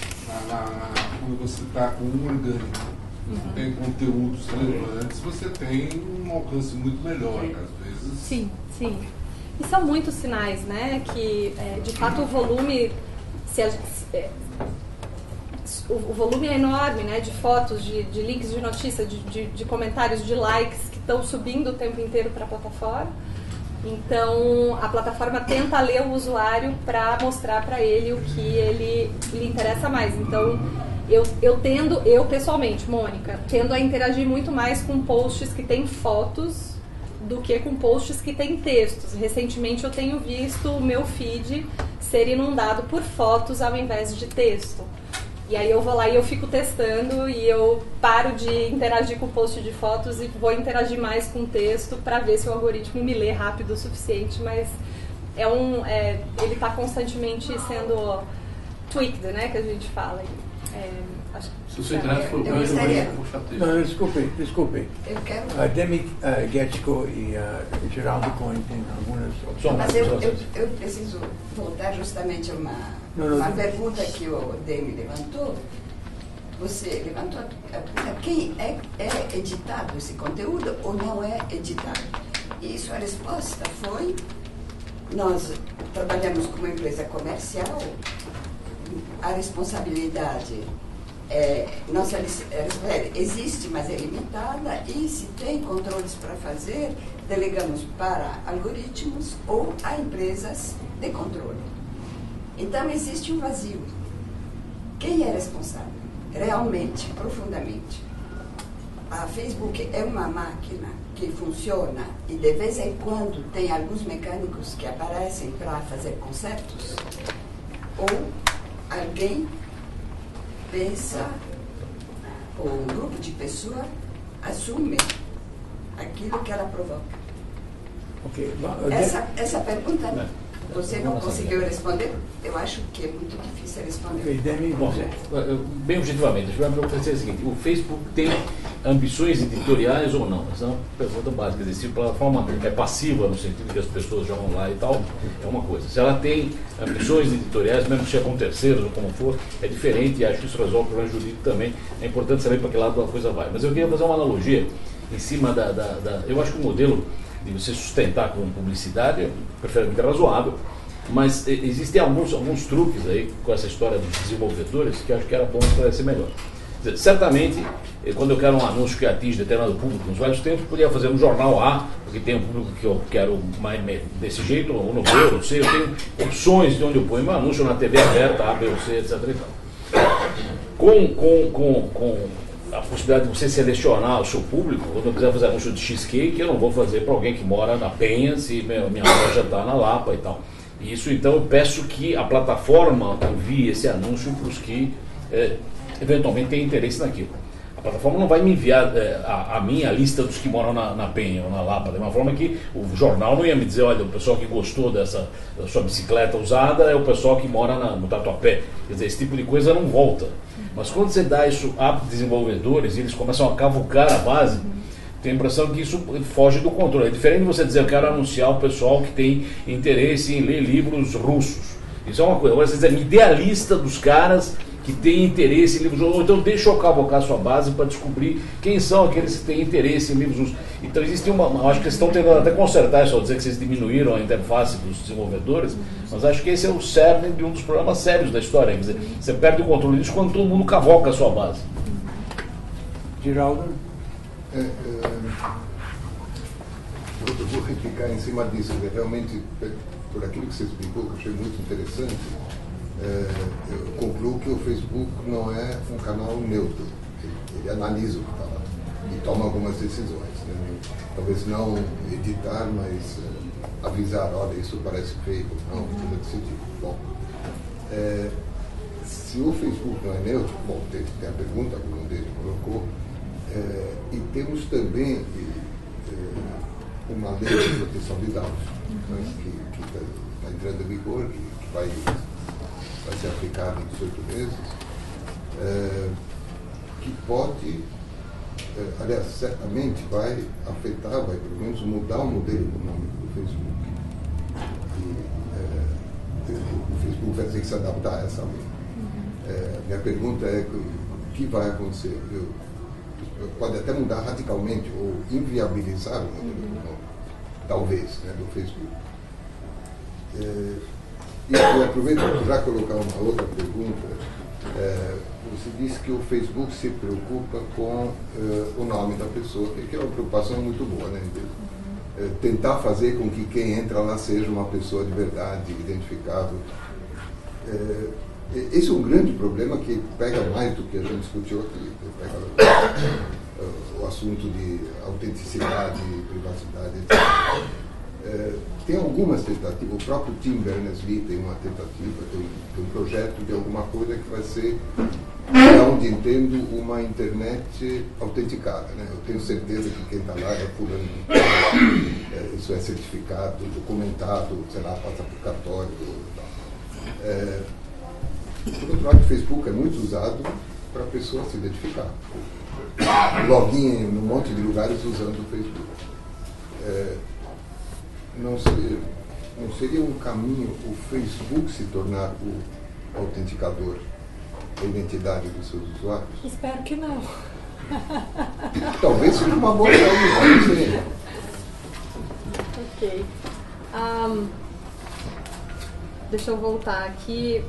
você está com um orgânico, você tem conteúdos relevantes, você tem um alcance muito melhor, às vezes. Sim, sim. E são muitos sinais, né? Que, de fato, o volume... o volume é enorme, né? De fotos, de links de notícia, de comentários, de likes que estão subindo o tempo inteiro para a plataforma. Então, a plataforma tenta ler o usuário para mostrar para ele o que lhe interessa mais. Então, eu pessoalmente, Mônica, tendo a interagir muito mais com posts que têm fotos do que com posts que têm textos. Recentemente eu tenho visto o meu feed ser inundado por fotos ao invés de texto. E aí eu vou lá e eu fico testando e eu paro de interagir com o post de fotos e vou interagir mais com o texto para ver se o algoritmo me lê rápido o suficiente, mas ele está constantemente sendo tweaked, né, que a gente fala. Acho que Se o seu interesse for eu gostaria. Não, desculpe. Eu quero. A Demi Getchko e Geraldo Cohen têm algumas opções. Mas eu preciso voltar justamente a uma pergunta que o Demi levantou. Você levantou a pergunta: quem é editado esse conteúdo ou não é editado? E sua resposta foi: nós trabalhamos com uma empresa comercial, a responsabilidade existe, mas é limitada, e se tem controles para fazer, delegamos para algoritmos ou a empresas de controle. Então existe um vazio. Quem é responsável? Realmente, profundamente. A Facebook é uma máquina que funciona e de vez em quando tem alguns mecânicos que aparecem para fazer concertos, ou alguém pensa, ou um grupo de pessoas assume aquilo que ela provoca. Okay. Essa pergunta você não conseguiu responder? Eu acho que é muito difícil responder. Demi, Bom, bem objetivamente, a pergunta é a seguinte: o Facebook tem ambições editoriais ou não? Essa é uma pergunta básica. Se a plataforma é passiva, no sentido que as pessoas jogam lá e tal, é uma coisa. Se ela tem ambições editoriais, mesmo que seja com terceiros ou como for, é diferente, e acho que isso resolve o problema jurídico também. É importante saber para que lado a coisa vai. Mas eu queria fazer uma analogia em cima eu acho que o modelo de você sustentar com publicidade é perfeitamente razoável, mas existem alguns truques aí com essa história dos desenvolvedores que eu acho que era bom esclarecer melhor. Certamente, quando eu quero um anúncio que atinge determinado público, nos vários tempos, eu podia fazer no jornal A, porque tem um público que eu quero mais desse jeito, ou no B, ou no C, eu tenho opções de onde eu ponho meu anúncio na TV aberta, A, B ou C, etc. E tal. Com a possibilidade de você selecionar o seu público, quando eu quiser fazer anúncio de cheesecake, eu não vou fazer para alguém que mora na Penha, se minha loja está na Lapa e tal. Isso, então, eu peço que a plataforma envie esse anúncio para os que eventualmente têm interesse naquilo. A plataforma não vai me enviar a minha lista dos que moram na Penha ou na Lapa, da mesma forma que o jornal não ia me dizer: olha, o pessoal que gostou da sua bicicleta usada é o pessoal que mora no Tatuapé. Quer dizer, esse tipo de coisa não volta. Mas quando você dá isso a desenvolvedores e eles começam a cavucar a base, tenho a impressão que isso foge do controle. É diferente de você dizer: eu quero anunciar o pessoal que tem interesse em ler livros russos. Isso é uma coisa. Agora você dizer: me dê a lista dos caras que têm interesse em livros russos. Ou então deixa eu cavocar a sua base para descobrir quem são aqueles que têm interesse em livros russos. Então existe acho que eles estão tentando até consertar isso, ao dizer que vocês diminuíram a interface dos desenvolvedores, mas acho que esse é o cerne de um dos problemas sérios da história. Quer dizer, você perde o controle disso quando todo mundo cavoca a sua base. Geraldo? Eu vou replicar em cima disso. Realmente, por aquilo que você explicou, que eu achei muito interessante, eu concluo que o Facebook não é um canal neutro. Ele analisa o que está lá e toma algumas decisões. Né? Talvez não editar, mas avisar: olha, isso parece feio, não, tudo desse tipo. Bom, se o Facebook não é neutro, bom, tem a pergunta que um dele colocou, e temos também uma lei de proteção de dados, que está entrando em vigor, que vai ser aplicada em 18 meses, que pode, aliás, certamente vai afetar, vai pelo menos mudar o modelo econômico do Facebook. O Facebook vai ter que se adaptar a essa lei. Minha pergunta é o que vai acontecer? Pode até mudar radicalmente ou inviabilizar o modelo econômico, talvez, né, do Facebook. E eu aproveito para colocar uma outra pergunta. Você disse que o Facebook se preocupa com o nome da pessoa, que é uma preocupação muito boa, né? Tentar fazer com que quem entra lá seja uma pessoa de verdade, identificável. Esse é um grande problema que pega mais do que a gente discutiu aqui. Pega o assunto de autenticidade, privacidade, etc. Tem algumas tentativas, o próprio Tim Berners-Lee tem uma tentativa, tem um projeto de alguma coisa que vai ser, onde entendo, uma internet autenticada, né? Eu tenho certeza que quem está lá é fulano, isso é certificado, documentado, sei lá, passa por cartório. Por outro lado, o Facebook é muito usado para a pessoa se identificar. Login em um monte de lugares usando o Facebook. Não seria um caminho o Facebook se tornar o autenticador da identidade dos seus usuários? Espero que não. Talvez seja uma boa saída, não sei. Ok. Deixa eu voltar aqui.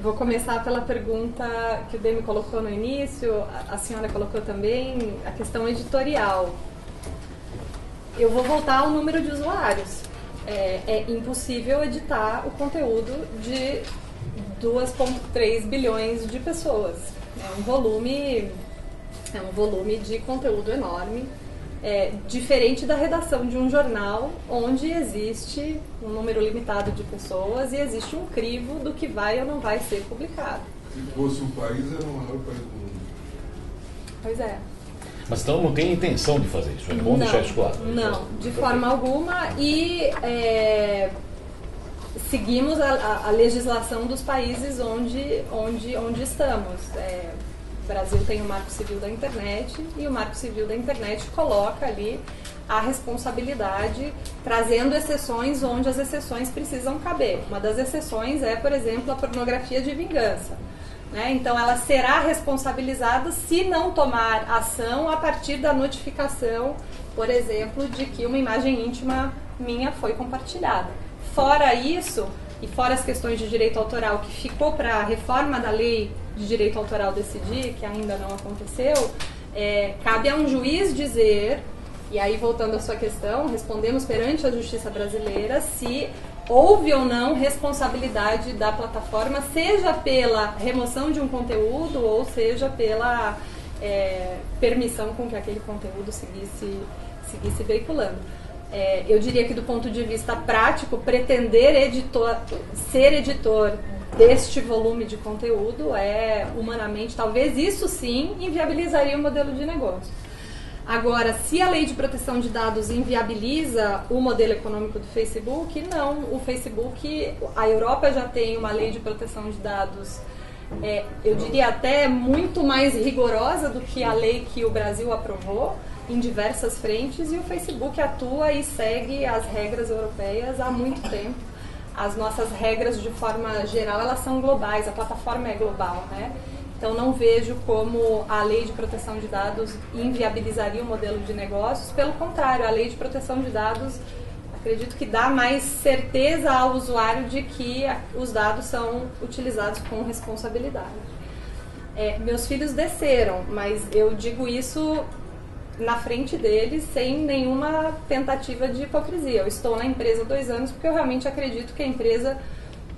Vou começar pela pergunta que o Demi colocou no início, a senhora colocou também, a questão editorial. Eu vou voltar ao número de usuários. É impossível editar o conteúdo de 2,3 bilhões de pessoas. É um volume de conteúdo enorme. Diferente da redação de um jornal, onde existe um número limitado de pessoas e existe um crivo do que vai ou não vai ser publicado. Se fosse um país, era o maior país do mundo. Pois é. Mas então não tem intenção de fazer isso, é bom deixar isso claro. Não, de forma alguma, e seguimos a legislação dos países onde estamos. O Brasil tem o Marco Civil da Internet e o Marco Civil da Internet coloca ali a responsabilidade, trazendo exceções onde as exceções precisam caber. Uma das exceções é, por exemplo, a pornografia de vingança. Então, ela será responsabilizada se não tomar ação a partir da notificação, por exemplo, de que uma imagem íntima minha foi compartilhada. Fora isso, e fora as questões de direito autoral, que ficou para a reforma da lei de direito autoral decidir, que ainda não aconteceu, cabe a um juiz dizer, e aí voltando à sua questão, respondemos perante a justiça brasileira se houve ou não responsabilidade da plataforma, seja pela remoção de um conteúdo ou seja pela permissão com que aquele conteúdo seguisse veiculando. Eu diria que do ponto de vista prático, pretender ser editor deste volume de conteúdo humanamente, talvez isso sim inviabilizaria o modelo de negócio. Agora, se a lei de proteção de dados inviabiliza o modelo econômico do Facebook, não. O Facebook, a Europa já tem uma lei de proteção de dados, eu diria até muito mais rigorosa do que a lei que o Brasil aprovou em diversas frentes, e o Facebook atua e segue as regras europeias há muito tempo. As nossas regras, de forma geral, elas são globais, a plataforma é global, né? Então, não vejo como a lei de proteção de dados inviabilizaria o modelo de negócios. Pelo contrário, a lei de proteção de dados, acredito que dá mais certeza ao usuário de que os dados são utilizados com responsabilidade. Meus filhos desceram, mas eu digo isso na frente deles sem nenhuma tentativa de hipocrisia. Eu estou na empresa há 2 anos porque eu realmente acredito que a empresa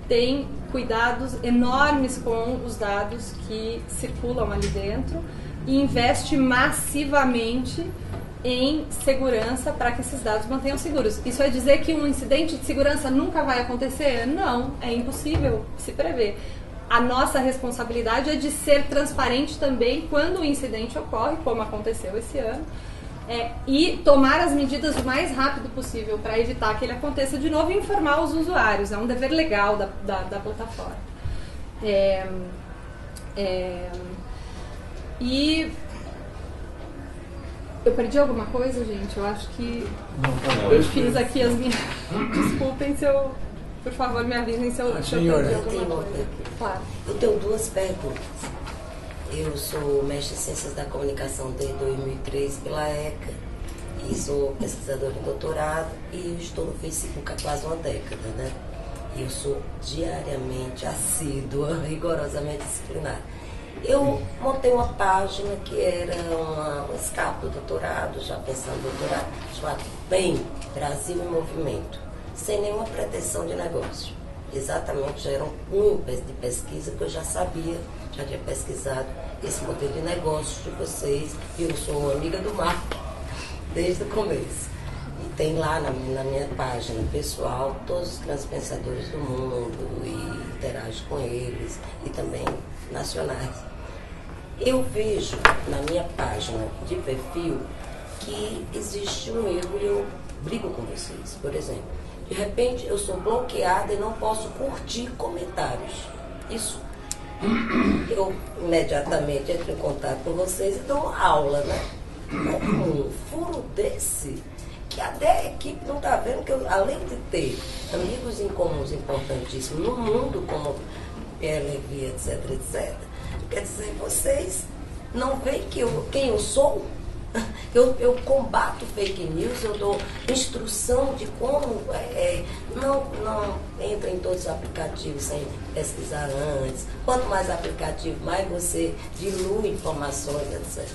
tem cuidados enormes com os dados que circulam ali dentro e investe massivamente em segurança para que esses dados mantenham seguros. Isso é dizer que um incidente de segurança nunca vai acontecer? Não, é impossível se prever. A nossa responsabilidade é de ser transparente também quando o incidente ocorre, como aconteceu esse ano, e tomar as medidas o mais rápido possível para evitar que ele aconteça de novo e informar os usuários. É um dever legal da plataforma. E eu perdi alguma coisa, gente? Eu acho que eu fiz aqui as minhas... Desculpem se eu... Por favor, me avisem se eu perdi alguma coisa. Claro. Eu tenho duas perguntas. Eu sou mestre em Ciências da Comunicação desde 2003 pela ECA e sou pesquisadora em doutorado e estou no Facebook há quase uma década, né? E eu sou diariamente assídua, rigorosamente disciplinada. Eu montei uma página que era um escape do doutorado, já pensando no doutorado, chamado BEM, Brasil em Movimento, sem nenhuma pretensão de negócio. Exatamente, já era um cunho de pesquisa que eu já sabia, já tinha pesquisado esse modelo de negócio de vocês, e eu sou amiga do Marco desde o começo. E tem lá na minha página pessoal todos os grandes pensadores do mundo e interajo com eles, e também nacionais. Eu vejo na minha página de perfil que existe um erro e eu brigo com vocês. Por exemplo, de repente eu sou bloqueada e não posso curtir comentários. Isso. Eu imediatamente entro em contato com vocês e dou uma aula, né? Um furo desse, que até a equipe não está vendo que eu, além de ter amigos em comuns importantíssimos no mundo, como Pierre Levy, etc, etc, quer dizer, vocês não veem quem eu sou? Eu combato fake news, eu dou instrução de como não entra em todos os aplicativos sem pesquisar antes. Quanto mais aplicativo, mais você dilui informações, etc.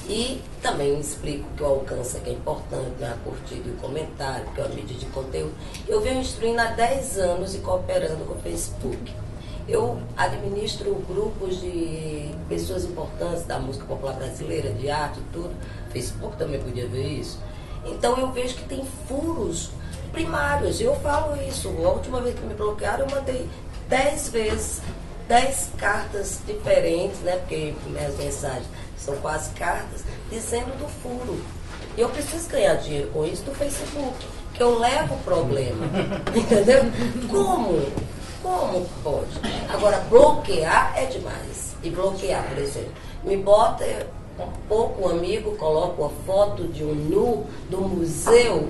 E também explico que o alcance é importante, né? A curtida e o comentário, que é uma mídia de conteúdo. Eu venho instruindo há 10 anos e cooperando com o Facebook. Eu administro grupos de pessoas importantes da música popular brasileira, de arte e tudo. O Facebook também podia ver isso. Então eu vejo que tem furos primários. Eu falo isso. A última vez que me bloquearam, eu mandei 10 vezes, 10 cartas diferentes, né? Porque minhas mensagens são quase cartas, dizendo do furo. E eu preciso ganhar dinheiro com isso do Facebook, que eu levo o problema. Entendeu? Como pode? Agora, bloquear é demais. E bloquear, por exemplo, me bota um pouco amigo, coloca uma foto de um nu do museu,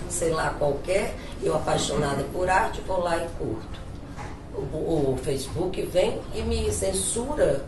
sei lá qualquer, eu apaixonada por arte, vou lá e curto. O Facebook vem e me censura.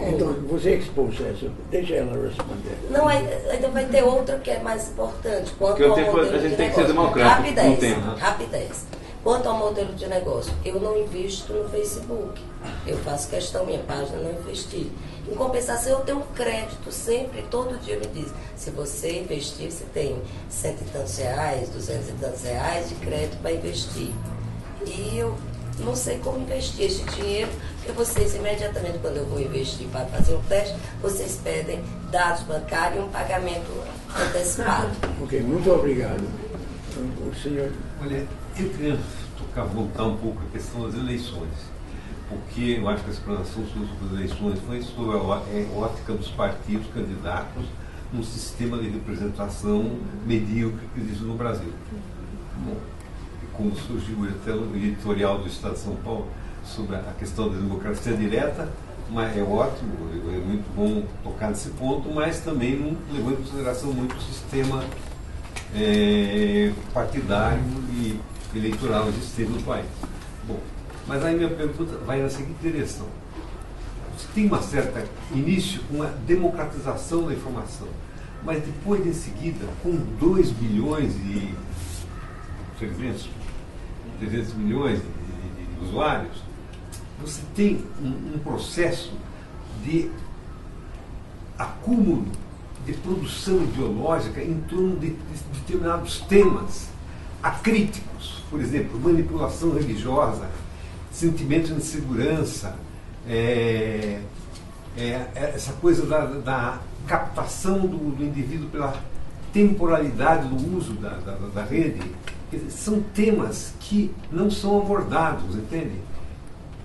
Então, você expulsa essa, deixa ela responder. Não, ainda vai ter outra que é mais importante. Quanto ao a gente tem que ser democrático. Rapidez. Quanto ao modelo de negócio, eu não invisto no Facebook. Eu faço questão, minha página não investir. Em compensação, eu tenho um crédito sempre, todo dia me diz, se você investir, você tem 100 e tantos reais, 200 e tantos reais de crédito para investir. E eu não sei como investir esse dinheiro, porque vocês imediatamente, quando eu vou investir para fazer um teste, vocês pedem dados bancários e um pagamento antecipado. Ok, muito obrigado. O senhor... Olha, eu queria voltar um pouco à questão das eleições, porque eu acho que a explanação sobre as eleições foi sobre a ótica dos partidos candidatos num sistema de representação medíocre que existe no Brasil. Bom, como surgiu até o editorial do Estado de São Paulo sobre a questão da democracia direta, mas é ótimo, é muito bom tocar nesse ponto, mas também não levou em consideração muito o sistema partidário e eleitoral existente no país. Bom, mas aí minha pergunta vai na seguinte direção. Você tem uma certa início com a democratização da informação, mas depois, em seguida, com 2 bilhões e 300 milhões de usuários, você tem um processo de acúmulo de produção ideológica em torno de determinados temas acríticos, por exemplo, manipulação religiosa, sentimentos de insegurança, essa coisa da captação do indivíduo pela temporalidade do uso da rede. São temas que não são abordados, entende?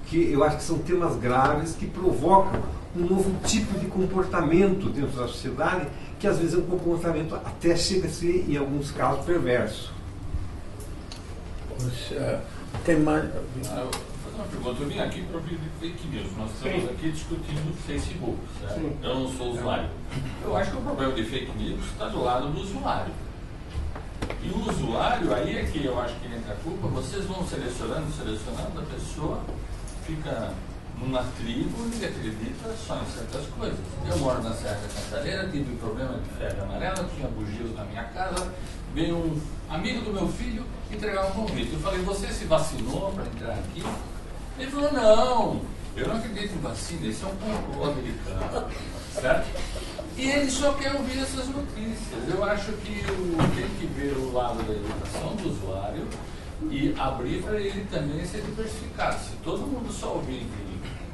Que eu acho que são temas graves que provocam um novo tipo de comportamento dentro da sociedade, que às vezes é um comportamento até chega a ser, em alguns casos, perverso. Tem mais... fazer uma pergunta. Eu vim aqui para ouvir fake news. Nós estamos aqui discutindo o Facebook. Certo? Eu não sou usuário. Eu acho que o problema de fake news está do lado do usuário. E o usuário, aí é que eu acho que entra a culpa. Vocês vão selecionando, a pessoa fica numa tribo e acredita só em certas coisas. Eu moro na Serra da Cantareira, tive problema de febre amarela, tinha bugios na minha casa, veio um amigo do meu filho entregar um convite. Eu falei, você se vacinou para entrar aqui? Ele falou, não, eu não acredito em vacina, isso é um complô americano, certo? E ele só quer ouvir essas notícias. Eu acho que tem que ver o lado da educação do usuário e abrir para ele também ser diversificado. Se todo mundo só ouvir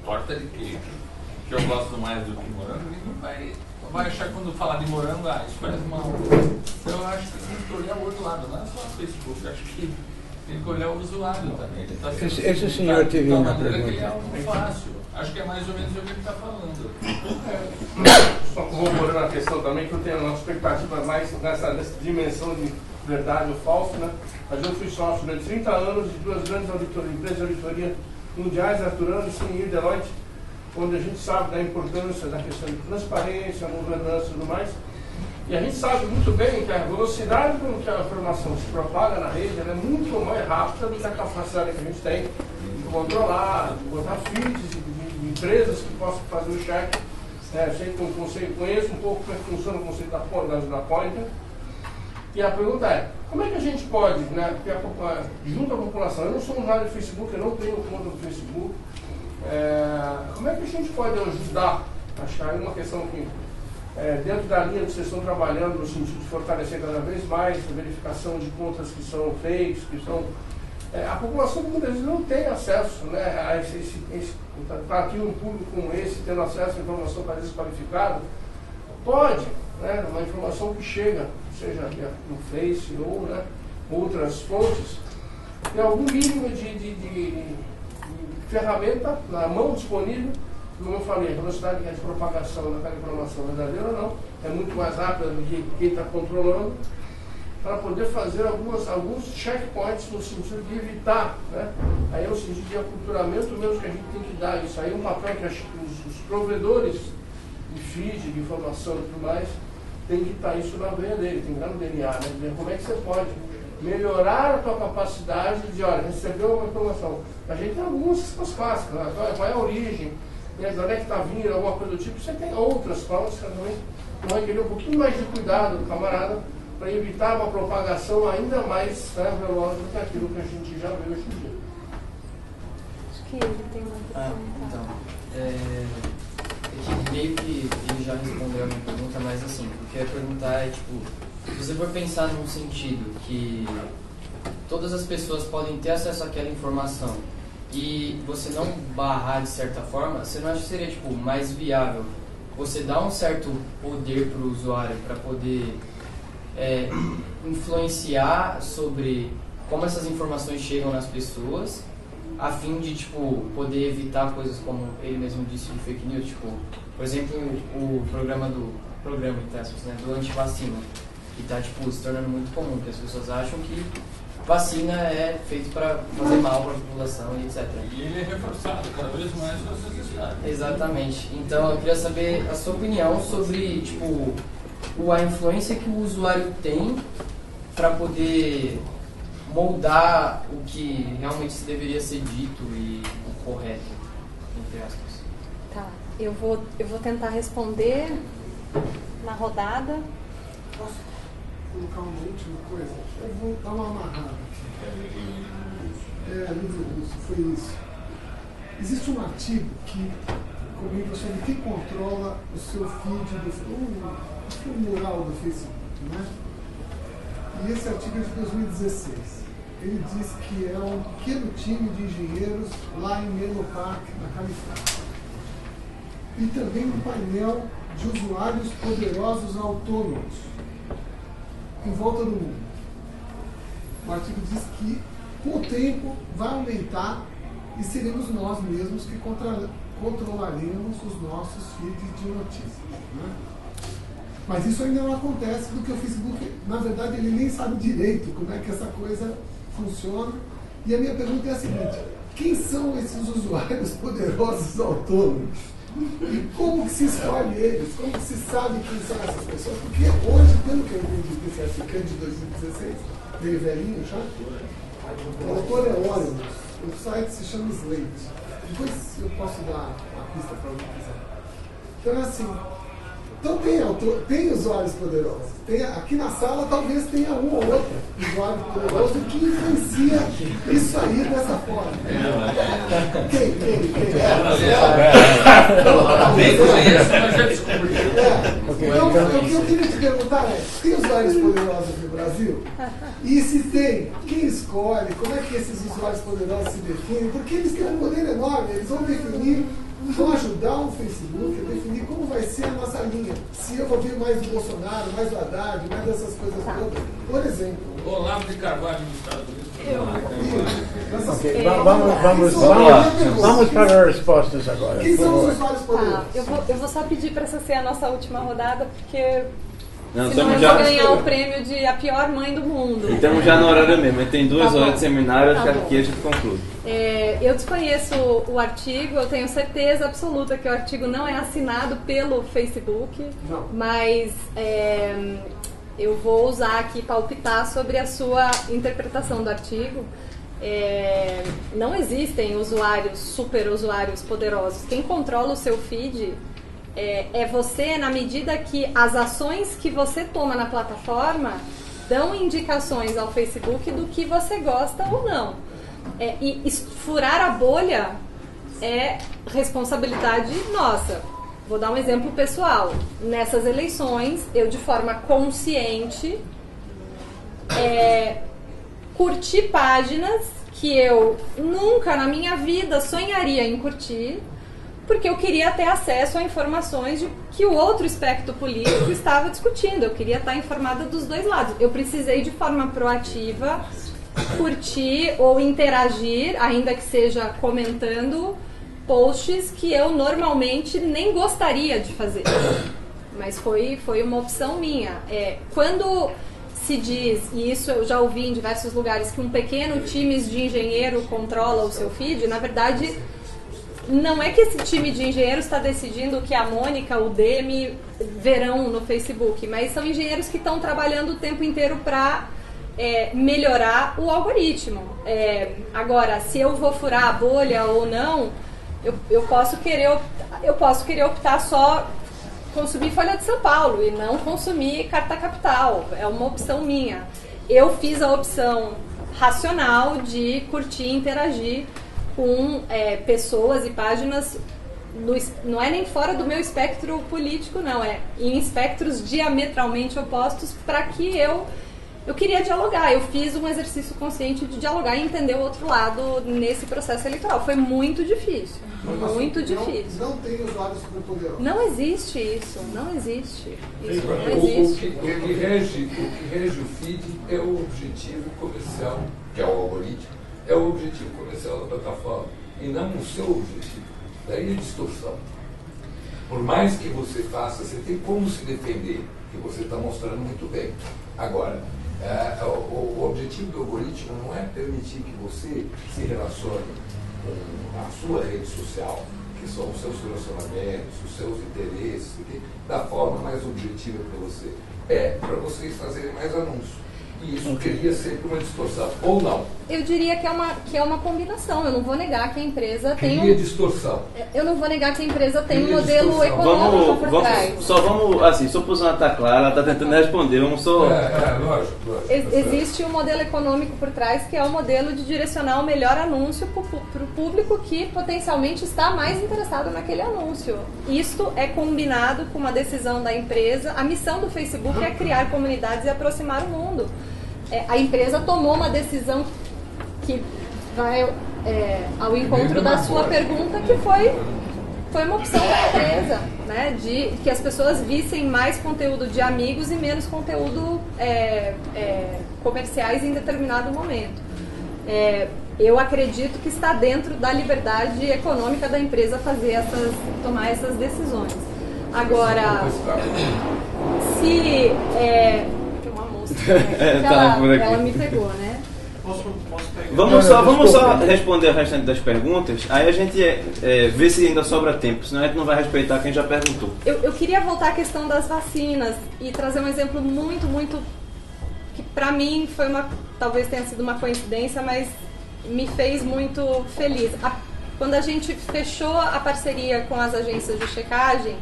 torta de queijo, que eu gosto mais do que morango, ele não vai achar quando falar de morango, isso faz mal. Então eu acho que tem que olhar o outro lado, não é só o Facebook, eu acho que tem que olhar o usuário também. Ele tá Esse senhor teve uma pergunta. Que é algo fácil. Acho que é mais ou menos o que ele está falando. Só corroborando a questão também, que eu tenho uma expectativa mais nessa dimensão de verdade ou falso, né? Mas eu fui sócio durante 30 anos de duas grandes empresas de auditoria mundiais, Arthur Andersen e Deloitte, onde a gente sabe da importância da questão de transparência, governança e tudo mais. E a gente sabe muito bem que a velocidade com que a informação se propaga na rede é muito mais rápida do que a capacidade que a gente tem de controlar, de botar feeds de empresas que possam fazer o check. Conheço um pouco como é que funciona o conceito da Pointer. E a pergunta é, como é que a gente pode, né, junto à população, eu não sou usuário do Facebook, eu não tenho conta do Facebook, como é que a gente pode ajudar? Acho que aí uma questão que, dentro da linha que vocês estão trabalhando, no sentido de fortalecer cada vez mais a verificação de contas que são fakes, que são... a população muitas vezes não tem acesso, né, a para aqui um público como esse, tendo acesso à informação para desqualificada, pode, né, uma informação que chega, seja no Face ou, né, outras fontes, tem algum mínimo de ferramenta na mão disponível. Como eu falei, a velocidade de propagação daquela informação verdadeira ou não é muito mais rápida do que quem está controlando, para poder fazer alguns checkpoints no sentido de evitar, né? Aí é o sentido de aculturamento mesmo que a gente tem que dar. Isso aí é um papel que os provedores de feed, de informação e tudo mais, tem que estar isso na veia dele, tem que estar no DNA, né? Como é que você pode melhorar a tua capacidade de, olha, receber uma informação. A gente tem algumas clássicas, né? Qual é a origem, de onde é que está vindo, alguma coisa do tipo. Você tem outras formas que também vão requerer um pouquinho mais de cuidado do camarada para evitar uma propagação ainda mais, né, veloz do que aquilo que a gente já vê hoje em dia. Acho que ele tem uma pergunta. Então, meio que ele já respondeu a minha pergunta, mas assim, o que eu ia perguntar é, tipo, se você for pensar num sentido que todas as pessoas podem ter acesso àquela informação e você não barrar de certa forma, você não acha que seria, tipo, mais viável você dar um certo poder para o usuário para poder influenciar sobre como essas informações chegam nas pessoas, a fim de, tipo, poder evitar coisas como ele mesmo disse de fake news, tipo, por exemplo, o programa entre aspas, né, do antivacina, que está, tipo, se tornando muito comum, que as pessoas acham que vacina é feito para fazer mal para a população e etc. E ele é reforçado cada vez mais com essa necessidade. Exatamente. Então eu queria saber a sua opinião sobre, tipo, a influência que o usuário tem para poder moldar o que realmente deveria ser dito e o correto, entre aspas. Tá, eu vou tentar responder na rodada. Posso colocar uma última coisa? Eu vou dar uma amarrada aqui. Livro russo, foi isso. Existe um artigo que comenta sobre quem controla o seu feed o mural do Facebook, né? E esse artigo é de 2016. Ele diz que é um pequeno time de engenheiros lá em Menlo Park, na Califórnia. E também um painel de usuários poderosos autônomos em volta do mundo. O artigo diz que, com o tempo, vai aumentar e seremos nós mesmos que controlaremos os nossos feeds de notícias, né? Mas isso ainda não acontece, porque o Facebook, na verdade, ele nem sabe direito como é que essa coisa funciona. E a minha pergunta é a seguinte: quem são esses usuários poderosos autônomos? E como que se escolhe eles? Como que se sabe quem são essas pessoas? Porque hoje, pelo que eu entendi desse africano de 2016, meio velhinho já, o autor é Orwell, o site se chama Slate. Depois eu posso dar uma pista para alguém quiser. Então é assim. Então tem usuários poderosos. Aqui na sala talvez tenha um ou outro usuário poderoso que influencia isso aí dessa forma. Quem? Então, o que eu queria te perguntar é, tem usuários poderosos no Brasil? E se tem, quem escolhe? Como é que esses usuários poderosos se definem? Porque eles têm um poder enorme, eles vão definir, vão ajudar o Facebook a definir como vai ser a nossa linha. Se eu vou vir mais do Bolsonaro, mais do Haddad, mais dessas coisas todas. Por exemplo. Olavo de Carvalho nos Estados Unidos. Ok, vamos para as respostas agora. Quem são os usuários poderosos? Eu vou só pedir para essa ser a nossa última rodada, porque Não, senão eu já... vou ganhar o prêmio de a pior mãe do mundo. Então já no horário mesmo, tem 2 Tá horas bom. de seminário, acho Tá que bom. aqui a gente conclui. Eu desconheço o artigo, eu tenho certeza absoluta que o artigo não é assinado pelo Facebook, mas eu vou usar aqui palpitar sobre a sua interpretação do artigo. Não existem usuários, super usuários poderosos. Quem controla o seu feed é você, na medida que as ações que você toma na plataforma dão indicações ao Facebook do que você gosta ou não. E furar a bolha é responsabilidade nossa. Vou dar um exemplo pessoal. Nessas eleições, eu de forma consciente curti páginas que eu nunca na minha vida sonharia em curtir, porque eu queria ter acesso a informações de que o outro espectro político estava discutindo. Eu queria estar informada dos dois lados. Eu precisei de forma proativa curtir ou interagir, ainda que seja comentando, posts que eu normalmente nem gostaria de fazer. Mas foi uma opção minha. Quando se diz, e isso eu já ouvi em diversos lugares, que um pequeno time de engenheiro controla o seu feed, na verdade, não é que esse time de engenheiros está decidindo o que a Mônica, o Demi verão no Facebook, mas são engenheiros que estão trabalhando o tempo inteiro para melhorar o algoritmo. Agora, se eu vou furar a bolha ou não, eu posso querer optar só consumir Folha de São Paulo e não consumir Carta Capital. É uma opção minha. Eu fiz a opção racional de curtir e interagir com pessoas e páginas, não é nem fora do meu espectro político, não, é em espectros diametralmente opostos, para que eu queria dialogar. Eu fiz um exercício consciente de dialogar e entender o outro lado nesse processo eleitoral. Foi muito difícil. Muito difícil. Não tem usuários superpoderosos. Não existe isso. Não existe. Isso não O existe. que rege o feed é o objetivo comercial, que é o algoritmo, é o objetivo comercial da plataforma e não o seu objetivo. Daí a distorção. Por mais que você faça, você tem como se defender, que você está mostrando muito bem. Agora, o objetivo do algoritmo não é permitir que você se relacione com a sua rede social, que são os seus relacionamentos, os seus interesses, da forma mais objetiva para você. É para vocês fazerem mais anúncios. E isso queria sempre uma distorção, ou não? Eu diria que é uma combinação. Eu não vou negar que a empresa tem Queria distorção. Eu não vou negar que a empresa tem um Queria modelo distorção. econômico por trás. Só posição está clara, ela está tentando responder, vamos só... Lógico. Existe um modelo econômico por trás, que é o modelo de direcionar o melhor anúncio para o público que potencialmente está mais interessado naquele anúncio. Isto é combinado com uma decisão da empresa. A missão do Facebook é criar comunidades e aproximar o mundo. A empresa tomou uma decisão que vai ao encontro da sua pergunta, que foi uma opção da empresa, né, de que as pessoas vissem mais conteúdo de amigos e menos conteúdo comerciais em determinado momento. Eu acredito que está dentro da liberdade econômica da empresa tomar essas decisões. Agora, se tem uma mosca, ela me pegou, né? Posso pegar? Vamos só responder o restante das perguntas, aí a gente vê se ainda sobra tempo, senão a gente não vai respeitar quem já perguntou. Eu queria voltar à questão das vacinas e trazer um exemplo muito, que pra mim foi talvez tenha sido uma coincidência, mas me fez muito feliz. Quando a gente fechou a parceria com as agências de checagem,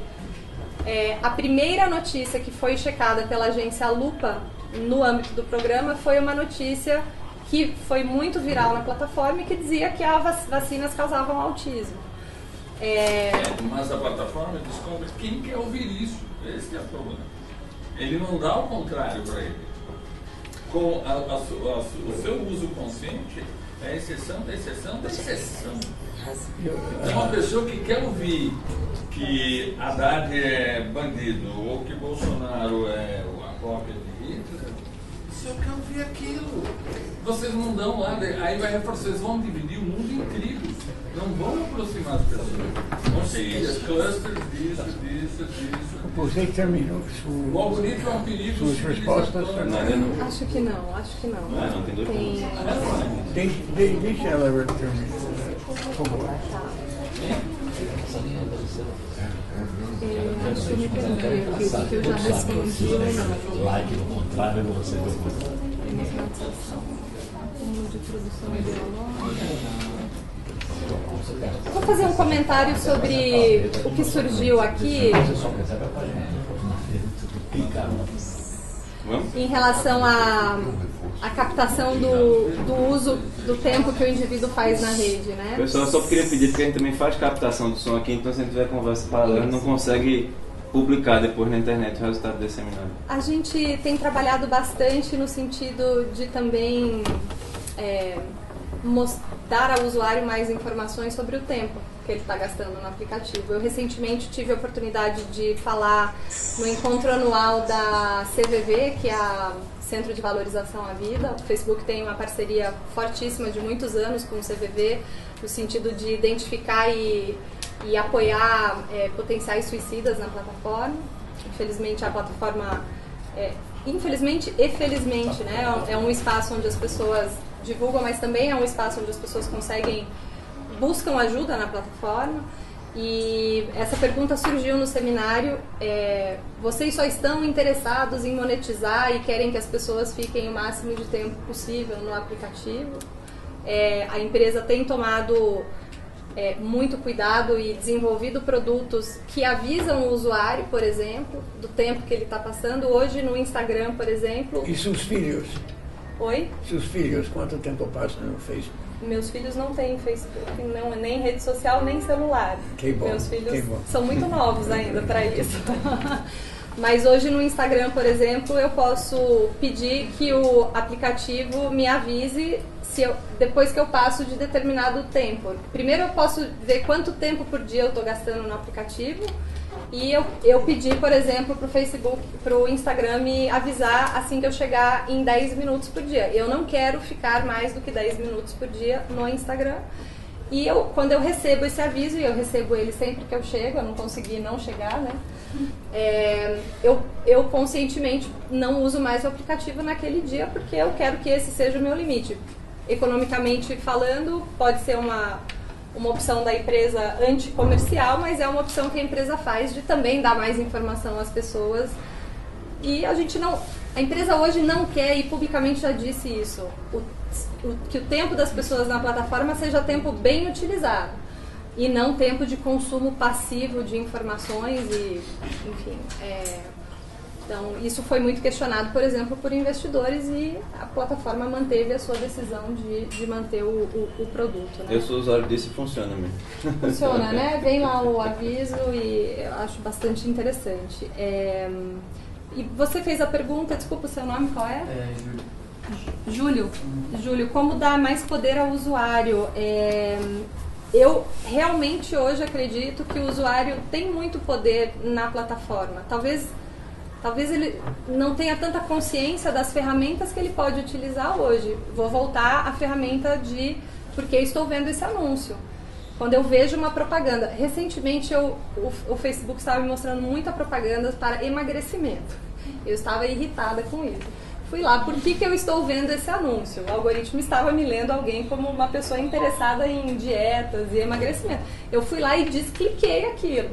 a primeira notícia que foi checada pela agência Lupa no âmbito do programa foi uma notícia que foi muito viral na plataforma e que dizia que as vacinas causavam autismo. Mas a plataforma descobre quem quer ouvir isso. Esse é o problema. Ele não dá o contrário para ele. Com o seu uso consciente é a exceção da exceção da exceção. Uma pessoa que quer ouvir que Haddad é bandido ou que Bolsonaro é uma cópia de Hitler, eu quero ouvir aquilo. Vocês não dão lá, aí vocês vão dividir o mundo em tribos, não vão aproximar as pessoas. Vão seguir as clusters disso. Você que terminou o algoritmo é um perigo. Suas respostas? Acho que não. Não, tem dois pontos. Deixa ela terminar, por favor. Acho que me perdi, que eu já respondi ou não. Like no contrário, você pergunta. Democratização, de produção ideológica. Vou fazer um comentário sobre o que surgiu aqui em relação à captação do uso do tempo que o indivíduo faz na rede, né? Pessoal, só queria pedir, porque a gente também faz captação do som aqui, então se a gente tiver conversa paralelo, não consegue publicar depois na internet o resultado desse seminário. A gente tem trabalhado bastante no sentido de também dar ao usuário mais informações sobre o tempo que ele está gastando no aplicativo. Eu recentemente tive a oportunidade de falar no encontro anual da CVV, que é a Centro de Valorização à Vida. O Facebook tem uma parceria fortíssima de muitos anos com o CVV, no sentido de identificar e apoiar potenciais suicidas na plataforma. Infelizmente, a plataforma, infelizmente e felizmente, né, é um espaço onde as pessoas divulgam, mas também é um espaço onde as pessoas buscam ajuda na plataforma. E essa pergunta surgiu no seminário: vocês só estão interessados em monetizar e querem que as pessoas fiquem o máximo de tempo possível no aplicativo? A empresa tem tomado muito cuidado e desenvolvido produtos que avisam o usuário, por exemplo, do tempo que ele está passando. Hoje no Instagram, por exemplo... E seus filhos? Oi? Seus filhos, quanto tempo passam no Facebook? Meus filhos não têm Facebook, nem rede social, nem celular. Que bom. Meus filhos são muito novos ainda para isso. Mas hoje no Instagram, por exemplo, eu posso pedir que o aplicativo me avise depois que eu passo de determinado tempo. Primeiro eu posso ver quanto tempo por dia eu estou gastando no aplicativo. E eu pedi, por exemplo, para o Facebook, para o Instagram me avisar assim que eu chegar em 10 minutos por dia. Eu não quero ficar mais do que 10 minutos por dia no Instagram. E quando eu recebo esse aviso, e eu recebo ele sempre que eu chego, eu não consegui não chegar, né? Eu conscientemente não uso mais o aplicativo naquele dia, porque eu quero que esse seja o meu limite. Economicamente falando, pode ser uma opção da empresa anticomercial, mas é uma opção que a empresa faz de também dar mais informação às pessoas. E a empresa hoje não quer, e publicamente já disse isso, que o tempo das pessoas na plataforma seja tempo bem utilizado e não tempo de consumo passivo de informações e, enfim. Então, isso foi muito questionado, por exemplo, por investidores, e a plataforma manteve a sua decisão de manter o produto. Né? Eu sou usuário disso e funciona mesmo. Funciona, né? Vem lá o aviso e eu acho bastante interessante. E você fez a pergunta, desculpa, o seu nome qual é? Júlio. Júlio, como dar mais poder ao usuário? Eu realmente hoje acredito que o usuário tem muito poder na plataforma. Talvez ele não tenha tanta consciência das ferramentas que ele pode utilizar hoje. Vou voltar à ferramenta de porque estou vendo esse anúncio. Quando eu vejo uma propaganda, recentemente o Facebook estava me mostrando muita propaganda para emagrecimento. Eu estava irritada com isso. fui lá, por que eu estou vendo esse anúncio? O algoritmo estava me lendo alguém como uma pessoa interessada em dietas e emagrecimento. Eu fui lá e descliquei aquilo.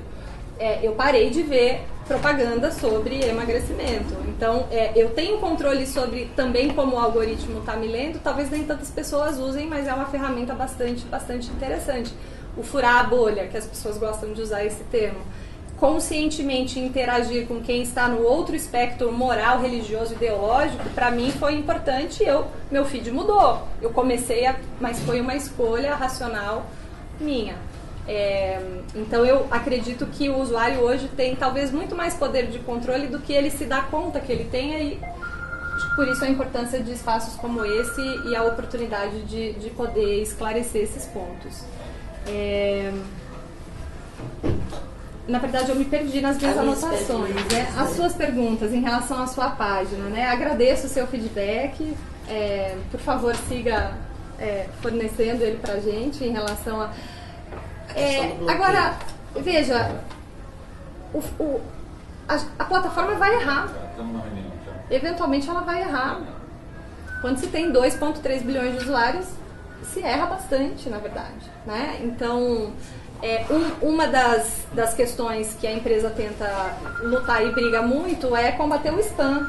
Eu parei de ver propaganda sobre emagrecimento. Então, eu tenho controle sobre também como o algoritmo está me lendo. Talvez nem tantas pessoas usem, mas é uma ferramenta bastante interessante. O furar a bolha, que as pessoas gostam de usar esse termo. Conscientemente interagir com quem está no outro espectro moral, religioso, ideológico, para mim foi importante. Meu feed mudou. Eu comecei mas foi uma escolha racional minha. Então eu acredito que o usuário hoje tem talvez muito mais poder de controle do que ele se dá conta que ele tem, e por isso a importância de espaços como esse e a oportunidade de poder esclarecer esses pontos. Na verdade, eu me perdi nas minhas anotações, né? As suas perguntas em relação à sua página, né? Agradeço o seu feedback. Por favor, siga fornecendo ele pra gente em relação a... agora, veja, a plataforma vai errar. Eventualmente ela vai errar. Quando se tem 2,3 bilhões de usuários, se erra bastante, na verdade, né? Então... uma das questões que a empresa tenta lutar e briga muito é combater o spam.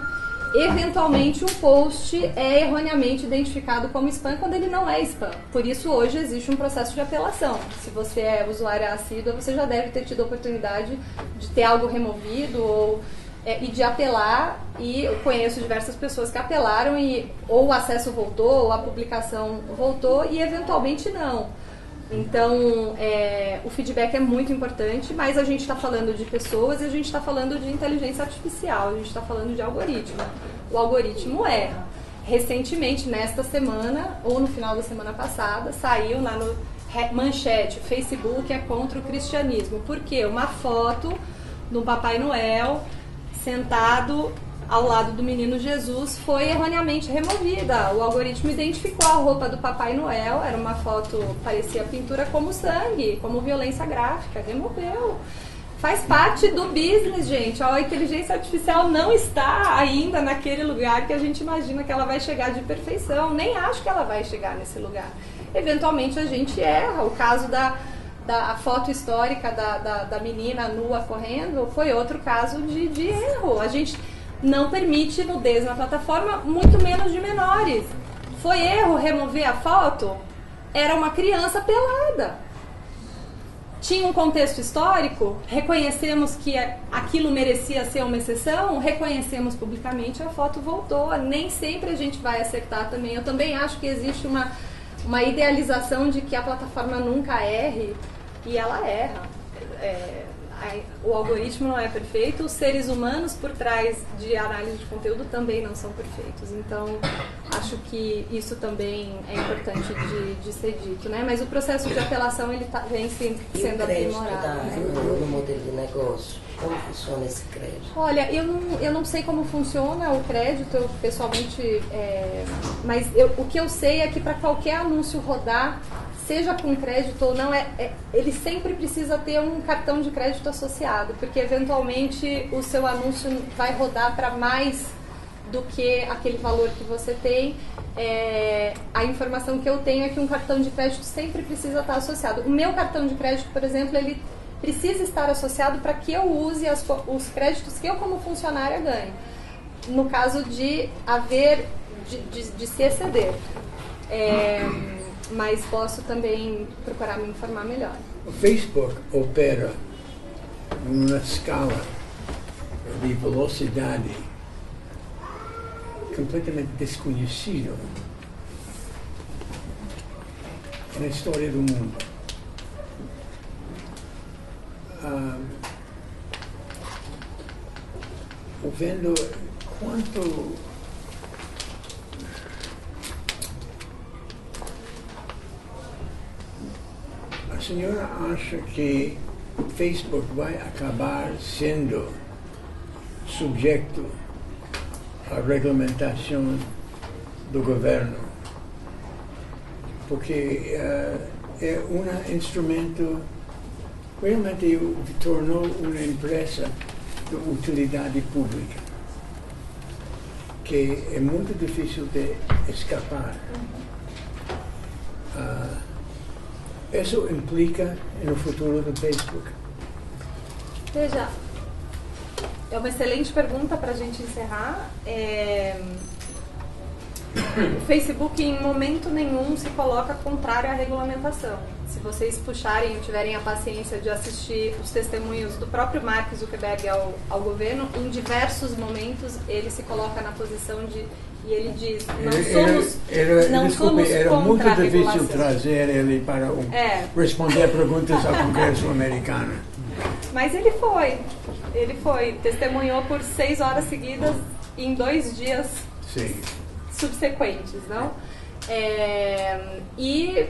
Eventualmente, um post é erroneamente identificado como spam quando ele não é spam. Por isso, hoje existe um processo de apelação. Se você é usuária assídua, você já deve ter tido a oportunidade de ter algo removido e de apelar. E eu conheço diversas pessoas que apelaram e ou o acesso voltou, ou a publicação voltou, e eventualmente não. Então, o feedback é muito importante, mas a gente está falando de pessoas e a gente está falando de inteligência artificial, a gente está falando de algoritmo. O algoritmo erra. Recentemente, nesta semana, ou no final da semana passada, saiu lá no manchete, o Facebook é contra o cristianismo. Por quê? Uma foto do Papai Noel sentado ao lado do menino Jesus foi erroneamente removida. O algoritmo identificou a roupa do Papai Noel, era uma foto, parecia pintura, como sangue, como violência gráfica, removeu. Faz parte do business, gente. A inteligência artificial não está ainda naquele lugar que a gente imagina que ela vai chegar de perfeição. Nem acho que ela vai chegar nesse lugar. Eventualmente a gente erra. O caso da foto histórica da menina nua correndo foi outro caso de erro. A gente não permite nudez na plataforma, muito menos de menores. Foi erro remover a foto? Era uma criança pelada. Tinha um contexto histórico? Reconhecemos que aquilo merecia ser uma exceção? Reconhecemos publicamente, a foto voltou. Nem sempre a gente vai acertar também. Eu também acho que existe uma idealização de que a plataforma nunca erre, e ela erra. O algoritmo não é perfeito, os seres humanos por trás de análise de conteúdo também não são perfeitos. Então, acho que isso também é importante de ser dito, né? Mas o processo de apelação ele vem sendo aprimorado. No modelo de negócio, como funciona esse crédito? Olha, eu não sei como funciona o crédito, eu pessoalmente, mas o que eu sei é que para qualquer anúncio rodar, seja com crédito ou não, ele sempre precisa ter um cartão de crédito associado, porque eventualmente o seu anúncio vai rodar para mais do que aquele valor que você tem. A informação que eu tenho é que um cartão de crédito sempre precisa estar associado. O meu cartão de crédito, por exemplo, ele precisa estar associado para que eu use os créditos que eu como funcionária ganho, no caso de se exceder. Mas posso também procurar me informar melhor. O Facebook opera numa escala de velocidade completamente desconhecida na história do mundo. Vendo quanto a senhora acha que o Facebook vai acabar sendo sujeito à regulamentação do governo? Porque é um instrumento, realmente tornou uma empresa de utilidade pública, que é muito difícil de escapar. Isso implica no futuro do Facebook? Veja, é uma excelente pergunta para a gente encerrar. O Facebook em momento nenhum se coloca contrário à regulamentação. Se vocês puxarem e tiverem a paciência de assistir os testemunhos do próprio Mark Zuckerberg ao governo, em diversos momentos ele se coloca na posição de... E ele diz, não somos era contra muito a regulação. difícil trazer ele para responder perguntas ao Congresso americano. Mas ele foi, testemunhou por 6 horas seguidas em 2 dias subsequentes, não? E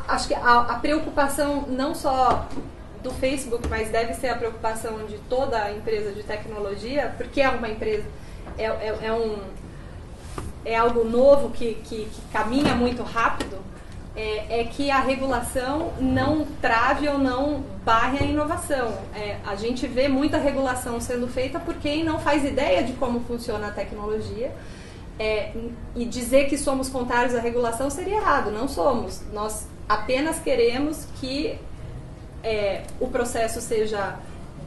acho que a preocupação não só do Facebook, mas deve ser a preocupação de toda a empresa de tecnologia, porque é uma empresa, é algo novo que caminha muito rápido, é que a regulação não trave ou não barre a inovação. A gente vê muita regulação sendo feita por quem não faz ideia de como funciona a tecnologia, e dizer que somos contrários à regulação seria errado. Não somos. Nós apenas queremos que o processo seja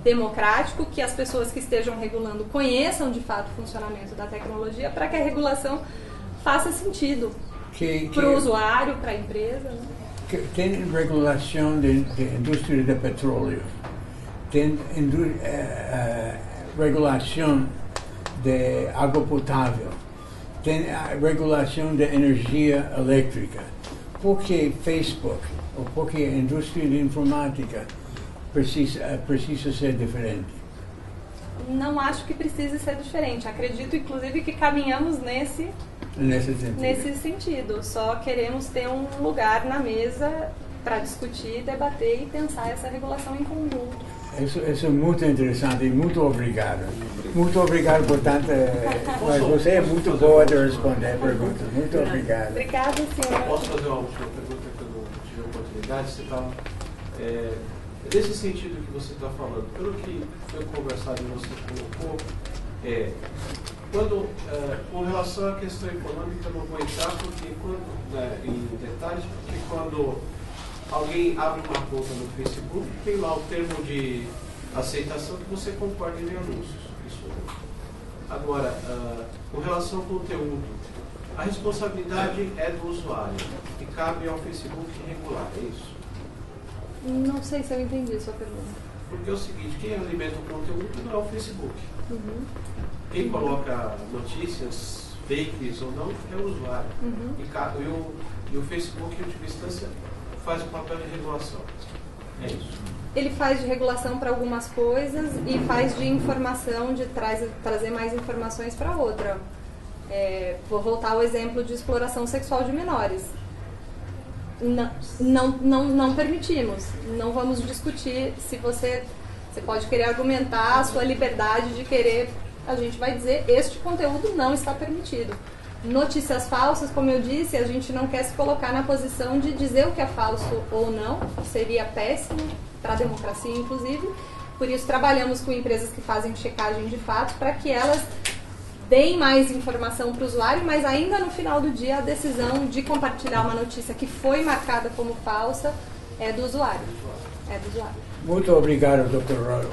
democrático, que as pessoas que estejam regulando conheçam de fato o funcionamento da tecnologia, para que a regulação faça sentido para o usuário, para a empresa. Né? Tem regulação de indústria de petróleo, tem regulação de água potável, tem regulação de energia elétrica. Por que Facebook, ou por que a indústria de informática precisa ser diferente? Não acho que precise ser diferente. Acredito, inclusive, que caminhamos nesse sentido. Só queremos ter um lugar na mesa para discutir, debater e pensar essa regulação em conjunto. Isso é muito interessante e muito obrigado. Muito obrigado por tanto. Mas você é muito boa de responder perguntas. Muito obrigado. Obrigada, senhora. Posso fazer uma última pergunta que eu não tive a oportunidade? Você tá, nesse sentido que você está falando, pelo que foi conversado e você colocou, com relação à questão econômica, não vou entrar em detalhes, porque quando alguém abre uma conta no Facebook, tem lá o termo de aceitação que você concorda em ver anúncios. Isso. Agora, com relação ao conteúdo, a responsabilidade é do usuário e cabe ao Facebook regular, é isso? Não sei se eu entendi a sua pergunta. Porque é o seguinte, quem alimenta o conteúdo não é o Facebook. Uhum. Quem coloca notícias, fakes ou não, é o usuário. Uhum. E o Facebook, em última instância, faz o papel de regulação. É isso. Ele faz de regulação para algumas coisas e faz de informação, de trazer mais informações para outra. Vou voltar ao exemplo de exploração sexual de menores. Não permitimos. Não vamos discutir se você pode querer argumentar a sua liberdade de querer. A gente vai dizer, este conteúdo não está permitido. Notícias falsas, como eu disse, a gente não quer se colocar na posição de dizer o que é falso ou não, seria péssimo para a democracia, inclusive. Por isso, trabalhamos com empresas que fazem checagem de fatos para que elas deem mais informação para o usuário, mas ainda no final do dia a decisão de compartilhar uma notícia que foi marcada como falsa é do usuário. Muito obrigado, Dr. Royal.